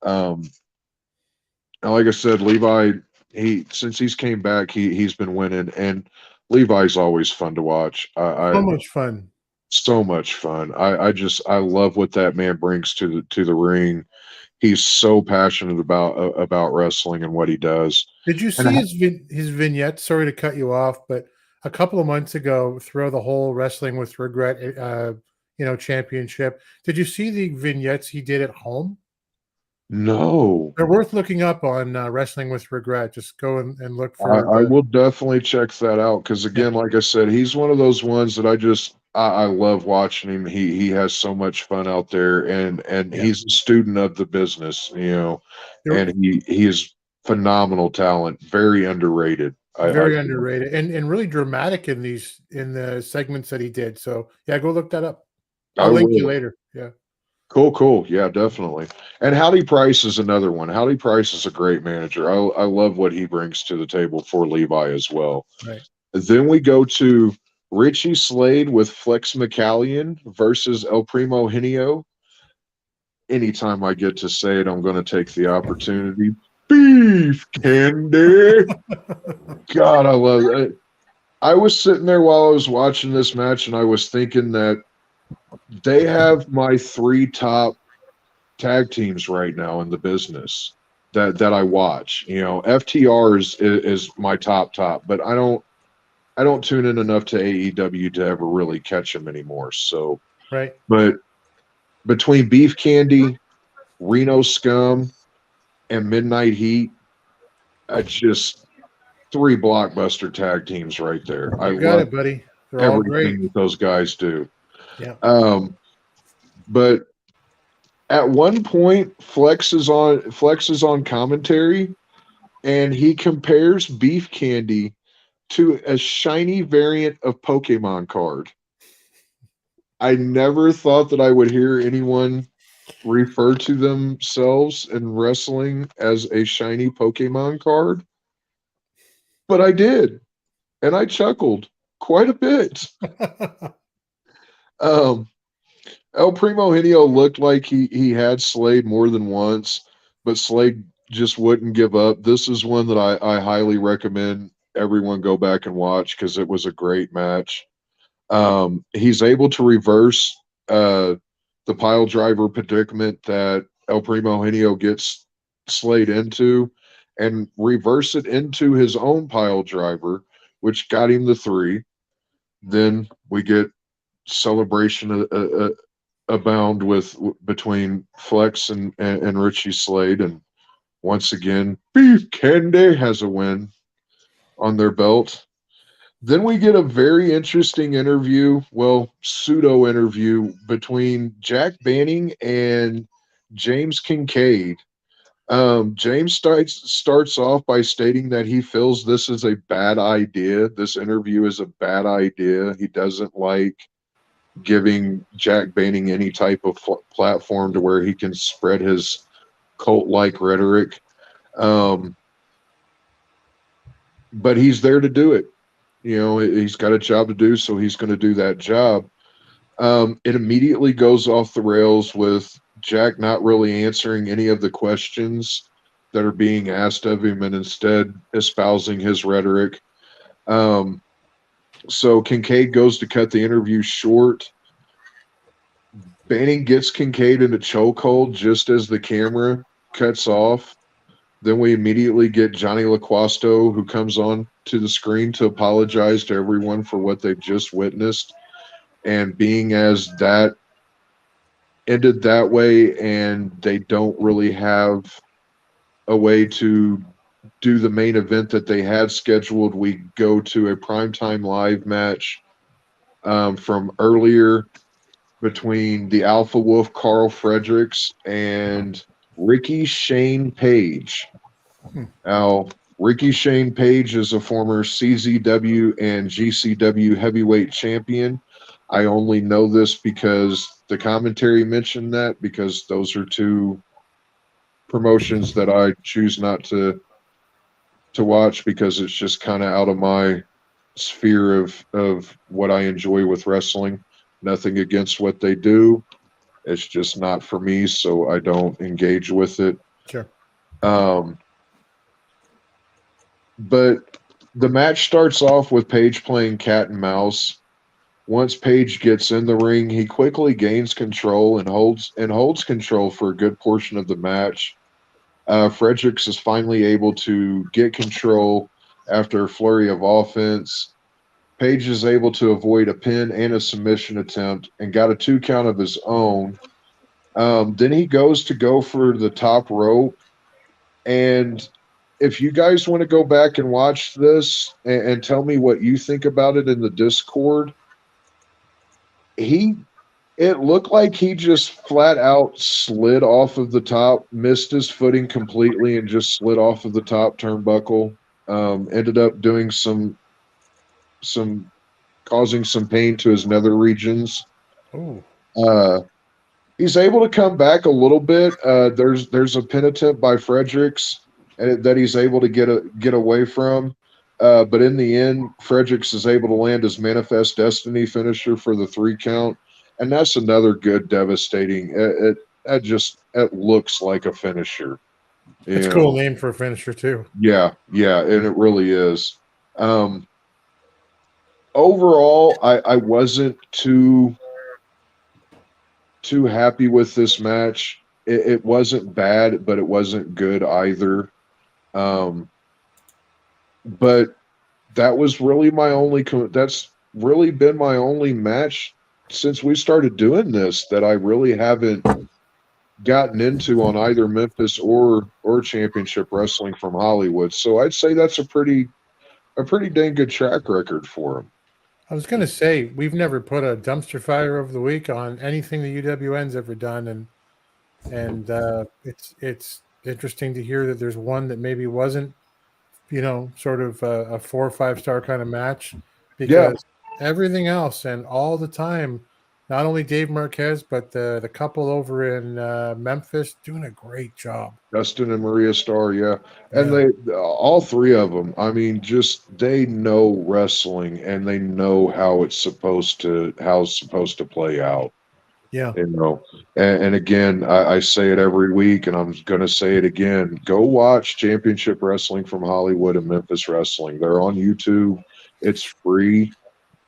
And like I said, Levi, since he's came back, he's been winning, and Levi's always fun to watch. So much fun. So much fun. I love what that man brings to the ring. He's so passionate about wrestling and what he does. Did you see his vignette? Sorry to cut you off, but a couple of months ago, through the whole Wrestling with Regret, championship, did you see the vignettes he did at home? No. They're worth looking up on Wrestling with Regret. Just go and look for. I will definitely check that out because, again, like I said, he's one of those ones that I love watching him. He has so much fun out there, and he's a student of the business, and he is phenomenal talent, very underrated. Very underrated and really dramatic in the segments that he did. So yeah, go look that up. I'll link you later. Yeah. Cool. Yeah, definitely. And Howdy Price is another one. Howdy Price is a great manager. I love what he brings to the table for Levi as well. Right. Then we go to Richie Slade with Flex McCallion versus El Primo Henio. Anytime I get to say it, I'm going to take the opportunity. Beef Candy. God, I love it. I was sitting there while I was watching this match, and I was thinking that they have my 3 top tag teams right now in the business that I watch. You know, FTR is my top, but I don't tune in enough to AEW to ever really catch them anymore. So, Right. but between Beef Candy, Reno Scum, and Midnight Heat, I just 3 blockbuster tag teams right there. I You got love it, buddy. They're all great. everything that those guys do. Yeah. But at one point, Flex is on commentary, and he compares Beef Candy to a shiny variant of Pokemon card. I never thought that I would hear anyone refer to themselves in wrestling as a shiny Pokemon card, but I did, and I chuckled quite a bit. El Primo Henio looked like he had Slade more than once, but Slade just wouldn't give up. This is one that I highly recommend everyone go back and watch because it was a great match. He's able to reverse the pile driver predicament that El Primo Henio gets Slade into and reverse it into his own pile driver, which got him the 3. Then we get celebration abound with between Flex and Richie Slade, and once again Beef Candy has a win on their belt. Then we get a very interesting interview, well, pseudo interview between Jack Banning and James Kincaid. James starts off by stating that he feels this is a bad idea. This interview is a bad idea. He doesn't like giving Jack Banning any type of platform to where he can spread his cult-like rhetoric. But he's there to do it. You know, he's got a job to do, so he's going to do that job. It immediately goes off the rails with Jack not really answering any of the questions that are being asked of him and instead espousing his rhetoric. So Kincaid goes to cut the interview short. Banning gets Kincaid in a chokehold just as the camera cuts off. Then we immediately get Johnny LaQuasto, who comes on to the screen to apologize to everyone for what they've just witnessed. And being as that ended that way and they don't really have a way to do the main event that they had scheduled, we go to a primetime live match from earlier between the Alpha Wolf Carl Fredericks and Ricky Shane Page. Now, Ricky Shane Page is a former CZW and GCW heavyweight champion. I only know this because the commentary mentioned that, because those are 2 promotions that I choose not to watch because it's just kind of out of my sphere of what I enjoy with wrestling. Nothing against what they do. It's just not for me, so I don't engage with it. Sure. But the match starts off with Page playing cat and mouse. Once Page gets in the ring, he quickly gains control and holds control for a good portion of the match. Fredericks is finally able to get control after a flurry of offense. Page is able to avoid a pin and a submission attempt and got a 2 count of his own. Then he goes to go for the top rope. And if you guys want to go back and watch this and tell me what you think about it in the Discord, it looked like he just flat out slid off of the top, missed his footing completely, and just slid off of the top turnbuckle. Ended up doing some causing some pain to his nether regions. Oh. He's able to come back a little bit. There's a pin attempt by Fredericks that he's able to get away from. But in the end, Fredericks is able to land his Manifest Destiny finisher for the 3 count. And that's another good, devastating. It looks like a finisher. It's a cool name for a finisher too. Yeah, and it really is. Overall, I wasn't too happy with this match. It wasn't bad, but it wasn't good either. But that was really my only. That's really been my only match since we started doing this that I really haven't gotten into on either Memphis or Championship Wrestling from Hollywood. So I'd say that's a pretty dang good track record for him. I was going to say, we've never put a dumpster fire of the week on anything the UWN's ever done, and it's interesting to hear that there's one that maybe wasn't, sort of a 4 or 5 star kind of match, because everything else and all the time, not only Dave Marquez, but the couple over in Memphis doing a great job. Dustin and Maria Starr, and they all 3 of them. I mean, just they know wrestling and they know how it's supposed to play out. Yeah, and again, I say it every week, and I'm going to say it again. Go watch Championship Wrestling from Hollywood and Memphis Wrestling. They're on YouTube. It's free.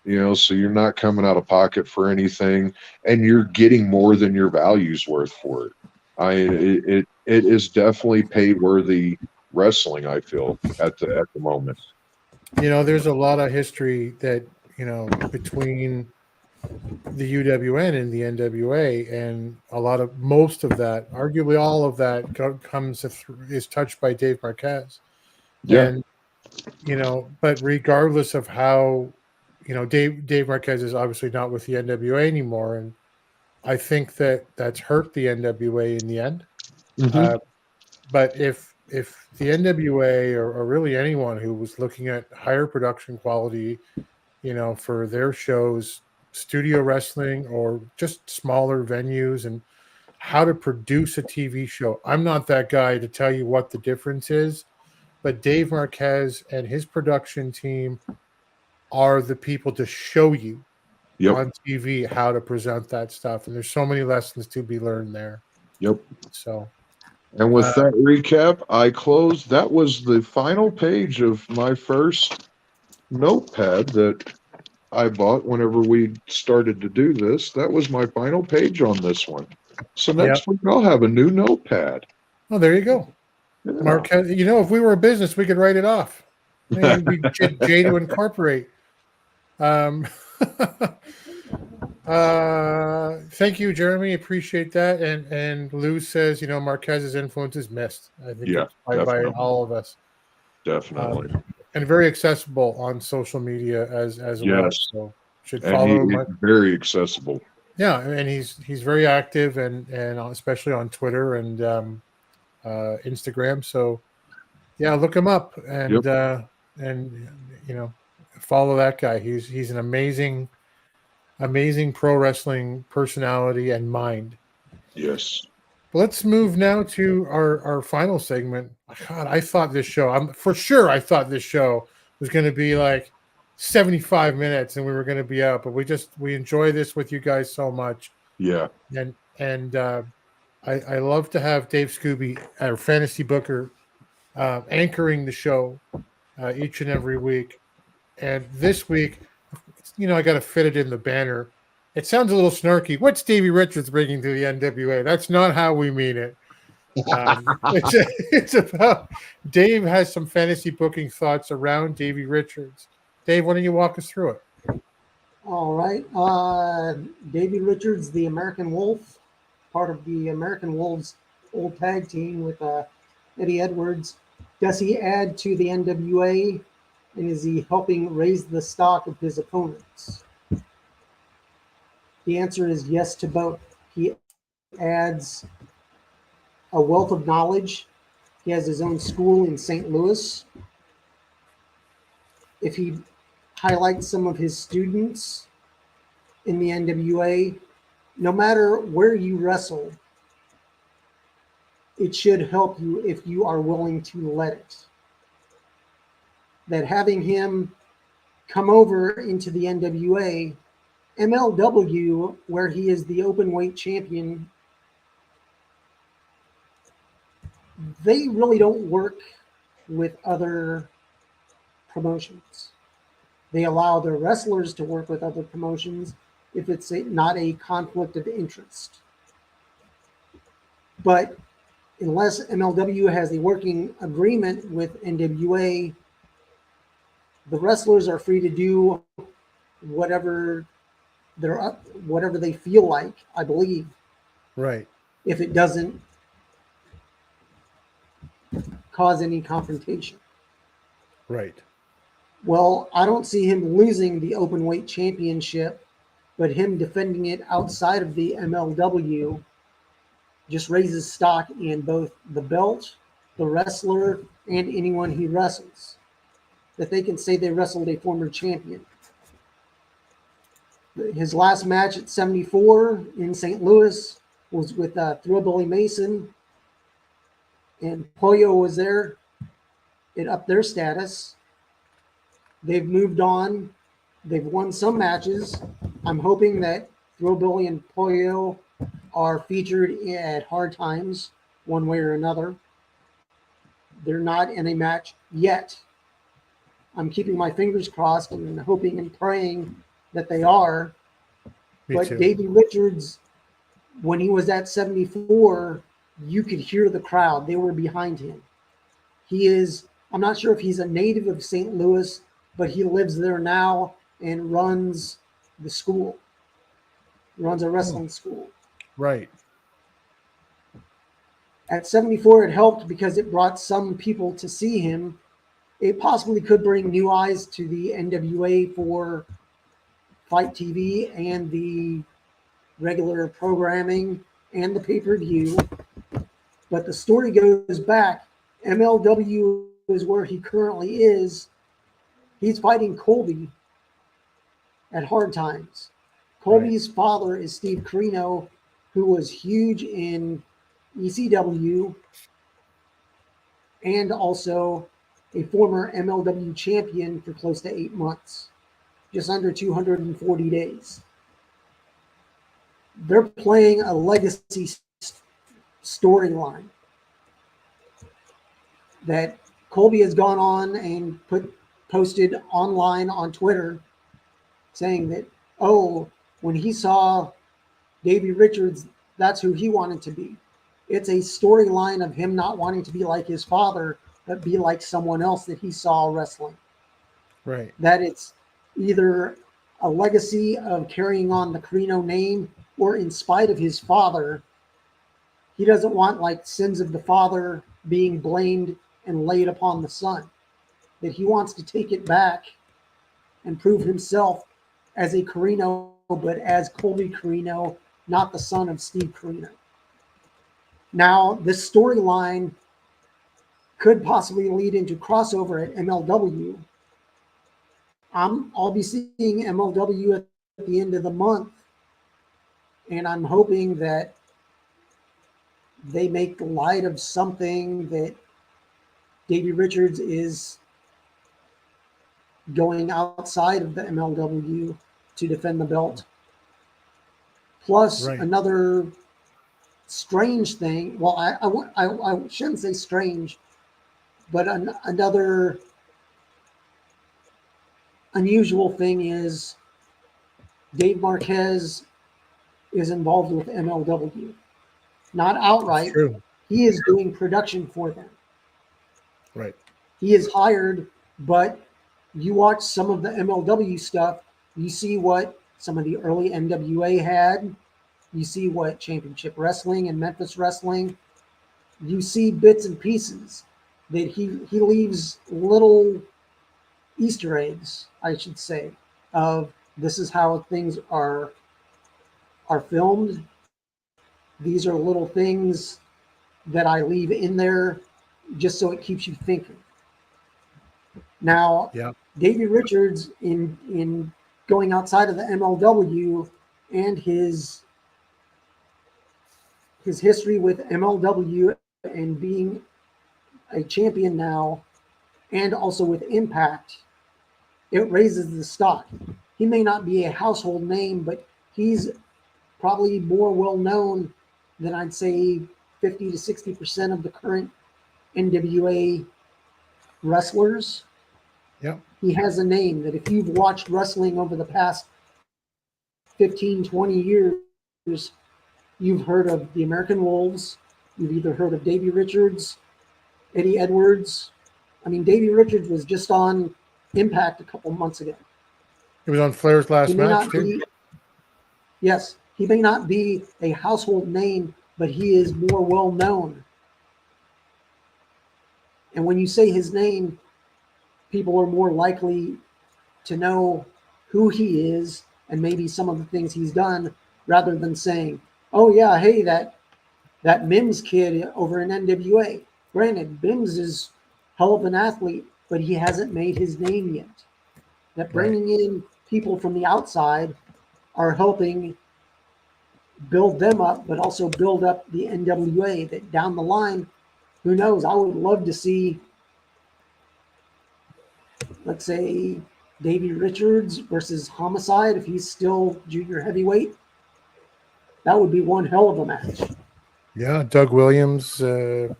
So you're not coming out of pocket for anything, and you're getting more than your value's worth for it. It is definitely pay-worthy wrestling, I feel, at the moment. There's a lot of history that, between the UWN and the NWA, and most of that, arguably all of that, is touched by Dave Marquez. Yeah. And, but regardless of how, Dave Marquez is obviously not with the NWA anymore, and I think that's hurt the NWA in the end. Mm-hmm. But if the NWA or really anyone who was looking at higher production quality, for their shows, studio wrestling or just smaller venues, and how to produce a TV show, I'm not that guy to tell you what the difference is, but Dave Marquez and his production team are the people to show you on TV how to present that stuff. And there's so many lessons to be learned there. Yep. So, and with that recap, I closed. That was the final page of my first notepad that I bought whenever we started to do this. That was my final page on this one. So next week I'll have a new notepad. Oh, there you go. Yeah. Marquez, if we were a business, we could write it off. Maybe J to incorporate. Thank you, Jeremy. Appreciate that. And Lou says, Marquez's influence is missed. I think by all of us. Definitely. And very accessible on social media as well. So should follow him. Very accessible. Yeah, and he's very active and especially on Twitter and Instagram. So yeah, look him up and follow that guy. He's an amazing pro wrestling personality and mind. Yes. Let's move now to our final segment. God, I thought this show was going to be like 75 minutes and we were going to be out, but we enjoy this with you guys so much. Yeah. And I love to have Dave Scooby, our fantasy booker, anchoring the show each and every week. And this week, I got to fit it in the banner. It sounds a little snarky. What's Davey Richards bringing to the NWA? That's not how we mean it. It's about Dave has some fantasy booking thoughts around Davey Richards. Dave, why don't you walk us through it? All right. Davey Richards, the American Wolf, part of the American Wolves old tag team with Eddie Edwards. Does he add to the NWA, and is he helping raise the stock of his opponents? The answer is yes to both. He adds a wealth of knowledge. He has his own school in St. Louis. If he highlights some of his students in the NWA, no matter where you wrestle, it should help you if you are willing to let it. that having him come over into the NWA, MLW, where he is the open weight champion, they really don't work with other promotions. They allow their wrestlers to work with other promotions if it's not a conflict of interest. But unless MLW has a working agreement with NWA, the wrestlers are free to do whatever whatever they feel like, I believe, Right. if it doesn't cause any confrontation. Right. Well, I don't see him losing the open weight championship, but him defending it outside of the MLW just raises stock in both the belt, the wrestler, and anyone he wrestles. That they can say they wrestled a former champion. His last match at 74 in St. Louis was with Thrillbilly Mason, and Pollo was there. It upped their status. They've moved on. They've won some matches. I'm hoping that Thrillbilly and Pollo are featured at Hard Times one way or another. They're not in a match yet. I'm keeping my fingers crossed and hoping and praying that they are. Me But too. Davey Richards, when he was at 74, you could hear the crowd. They were behind him. I'm not sure if he's a native of St. Louis, but he lives there now and runs the school, runs a wrestling school. Right. At 74, it helped because it brought some people to see him. It possibly could bring new eyes to the NWA for Fight TV and the regular programming and the pay-per-view. But the story goes back. MLW is where he currently is. He's fighting Colby at Hard Times. Colby's father is Steve Carino, who was huge in ECW and also a former MLW champion for close to 8 months, just under 240 days. They're playing a legacy storyline that Colby has gone on and posted online on Twitter saying that, oh, when he saw Davey Richards, that's who he wanted to be. It's a storyline of him not wanting to be like his father, but be like someone else that he saw wrestling. Right. That it's either a legacy of carrying on the Carino name, or in spite of his father, he doesn't want like sins of the father being blamed and laid upon the son. That he wants to take it back and prove himself as a Carino, but as Colby Carino, not the son of Steve Carino. Now, this storyline could possibly lead into crossover at MLW. I'll be seeing MLW at the end of the month, and I'm hoping that they make light of something that Davey Richards is going outside of the MLW to defend the belt. Plus, another strange thing. Well, I shouldn't say strange, but another unusual thing is Dave Marquez is involved with MLW. Not outright. He is doing production for them. Right. He is hired, but you watch some of the MLW stuff, you see what some of the early NWA had. You see what Championship Wrestling and Memphis Wrestling. You see bits and pieces that he leaves little Easter eggs, I should say, of this is how things are filmed. These are little things that I leave in there just so it keeps you thinking. Now, Davey Richards, in going outside of the MLW and his history with MLW and being a champion now and also with Impact, it raises the stock. He may not be a household name, but he's probably more well known than I'd say 50 to 60% of the current NWA wrestlers. Yep. He has a name that if you've watched wrestling over the past 15, 20 years, you've heard of the American Wolves. You've either heard of Davey Richards, Eddie Edwards. I mean, Davey Richards was just on Impact a couple months ago. He was on Flair's He last may match, not too. be, yes, he may not be a household name, but he is more well known. And when you say his name, people are more likely to know who he is and maybe some of the things he's done, rather than saying, oh yeah, hey, that Mims kid over in NWA. Granted, Mims is hell of an athlete, but he hasn't made his name yet. That bringing in people from the outside are helping build them up, but also build up the NWA, that down the line, who knows, I would love to see, let's say, Davey Richards versus Homicide, if he's still junior heavyweight. That would be one hell of a match. Yeah, Doug Williams. Who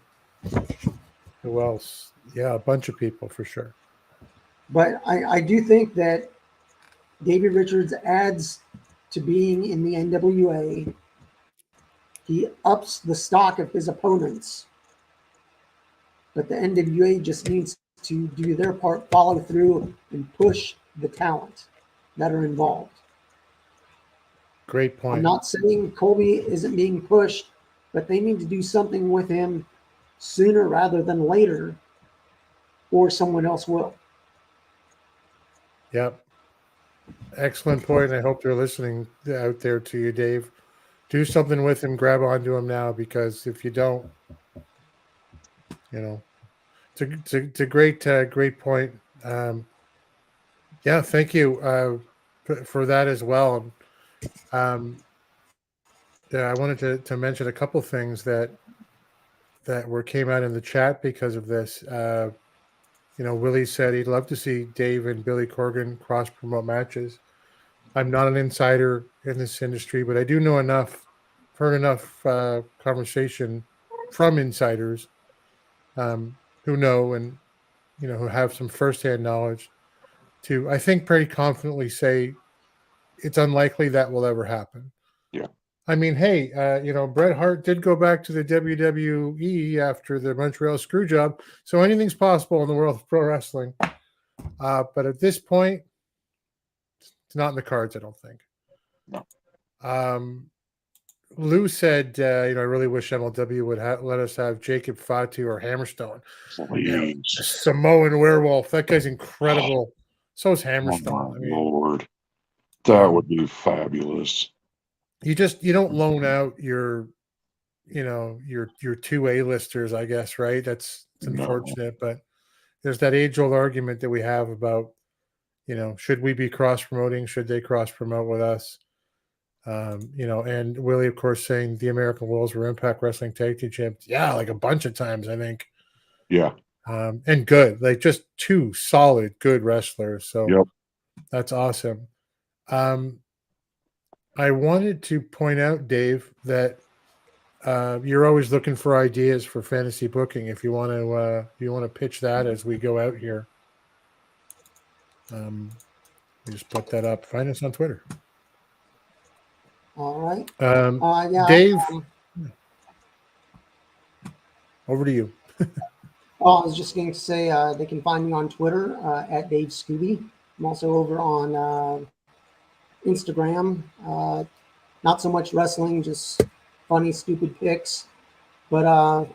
else? Yeah, a bunch of people for sure. But I do think that Davey Richards adds to being in the NWA. He ups the stock of his opponents. But the NWA just needs to do their part, follow through, and push the talent that are involved. Great point. I'm not saying Colby isn't being pushed, but they need to do something with him sooner rather than later, or someone else will. Yep. Excellent point. I hope they're listening out there to you, Dave. Do something with him. Grab onto him now, because if you don't, it's a great point. Yeah, thank you for that as well. Yeah, I wanted to mention a couple things that came out in the chat because of this. Willie said he'd love to see Dave and Billy Corgan cross promote matches. I'm not an insider in this industry, but I do know enough, heard enough conversation from insiders who know and who have some firsthand knowledge to, I think, pretty confidently say it's unlikely that will ever happen. Yeah. I mean, hey, Bret Hart did go back to the WWE after the Montreal Screwjob, so anything's possible in the world of pro wrestling. But at this point, it's not in the cards, I don't think. No. Lou said, I really wish MLW would let us have Jacob Fatu or Hammerstone. Please. Samoan Werewolf. That guy's incredible. So is Hammerstone. Oh, my Lord. That would be fabulous. You don't loan out your 2 A-listers, I guess, right? It's unfortunate, but there's that age-old argument that we have about, should we be cross-promoting? Should they cross-promote with us? And Willie, of course, saying the American Wolves were Impact Wrestling Tag Team Champs. Yeah, like a bunch of times, I think. Yeah. And good, like just 2 solid, good wrestlers. So Yep. That's awesome. I wanted to point out, Dave, that you're always looking for ideas for fantasy booking. If you want to pitch that as we go out here, just put that up. Find us on Twitter. All right. Yeah, Dave, over to you. I was just going to say they can find me on Twitter at Dave Scooby. I'm also over on Instagram. Not so much wrestling, just funny, stupid pics. But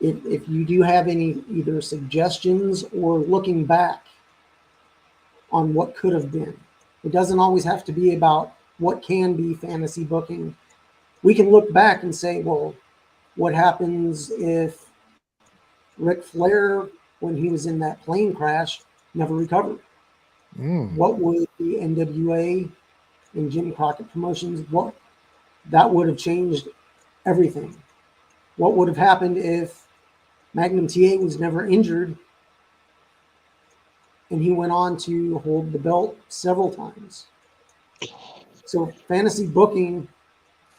if you do have any either suggestions or looking back on what could have been, it doesn't always have to be about what can be fantasy booking. We can look back and say, well, what happens if Ric Flair, when he was in that plane crash, never recovered? What would the NWA and Jim Crockett Promotions, what that would have changed everything? What would have happened if Magnum TA was never injured and he went on to hold the belt several times. So fantasy booking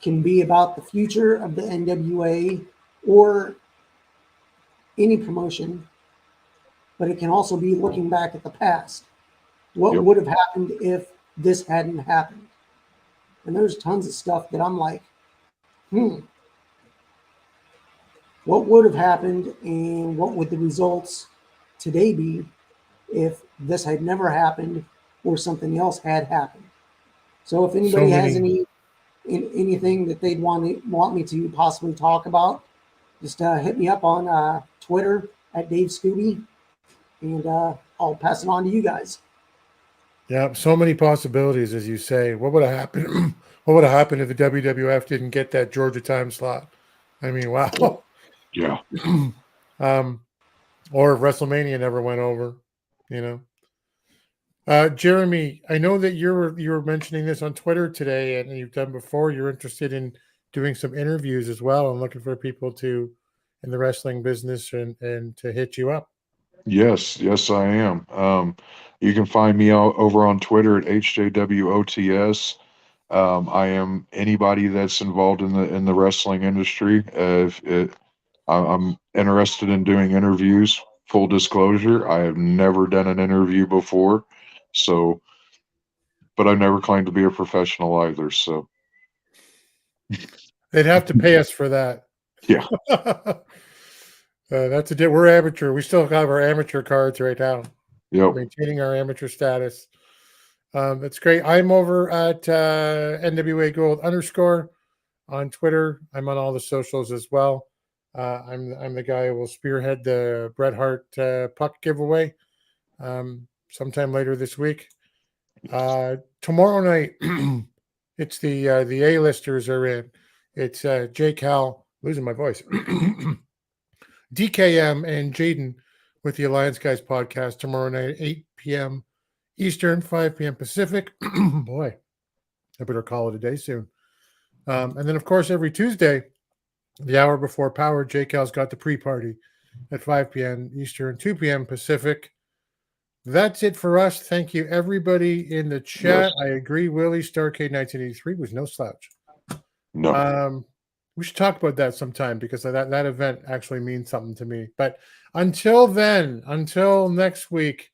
can be about the future of the NWA or any promotion, but it can also be looking back at the past. What would have happened if this hadn't happened? And there's tons of stuff that I'm like, what would have happened and what would the results today be if this had never happened or something else had happened? So if anybody has anything that they'd want me to possibly talk about, just hit me up on Twitter at Dave Scooby, and I'll pass it on to you guys. Yeah, so many possibilities, as you say. What would have happened? What would have happened if the WWF didn't get that Georgia time slot? I mean, wow. Yeah. Or if WrestleMania never went over, you know. Jeremy, I know that you were mentioning this on Twitter today, and you've done before. You're interested in doing some interviews as well, and looking for people in the wrestling business and to hit you up. Yes, I am. You can find me over on Twitter at HJWOTS. I am anybody that's involved in the wrestling industry. I'm interested in doing interviews. Full disclosure, I have never done an interview before, but I've never claimed to be a professional either. So they'd have to pay us for that. Yeah. We're amateur. We still have our amateur cards right now. Yep. Maintaining our amateur status. That's great. I'm over at NWA Gold _ on Twitter. I'm on all the socials as well. I'm the guy who will spearhead the Bret Hart puck giveaway sometime later this week. Tomorrow night, it's the A-listers are in. It's J. Cal, losing my voice. DKM and Jaden with the Alliance Guys podcast tomorrow night at 8 p.m. Eastern, 5 p.m. Pacific. Boy, I better call it a day soon. And then, of course, every Tuesday, the hour before Power, J. Cal's got the pre-party at 5 p.m. Eastern, 2 p.m. Pacific. That's it for us. Thank you, everybody in the chat. Yes. I agree, Willie. Starcade 1983 was no slouch. No. We should talk about that sometime because that event actually means something to me. But until then, until next week,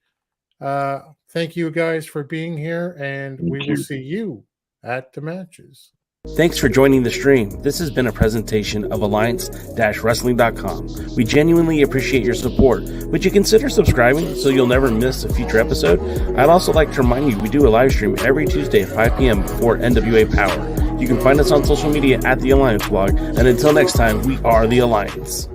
thank you guys for being here, and we will see you at the matches. Thanks for joining the stream. This has been a presentation of Alliance-Wrestling.com. We genuinely appreciate your support. Would you consider subscribing so you'll never miss a future episode? I'd also like to remind you we do a live stream every Tuesday at 5 p.m. before NWA Power. You can find us on social media at The Alliance Blog. And until next time, we are The Alliance.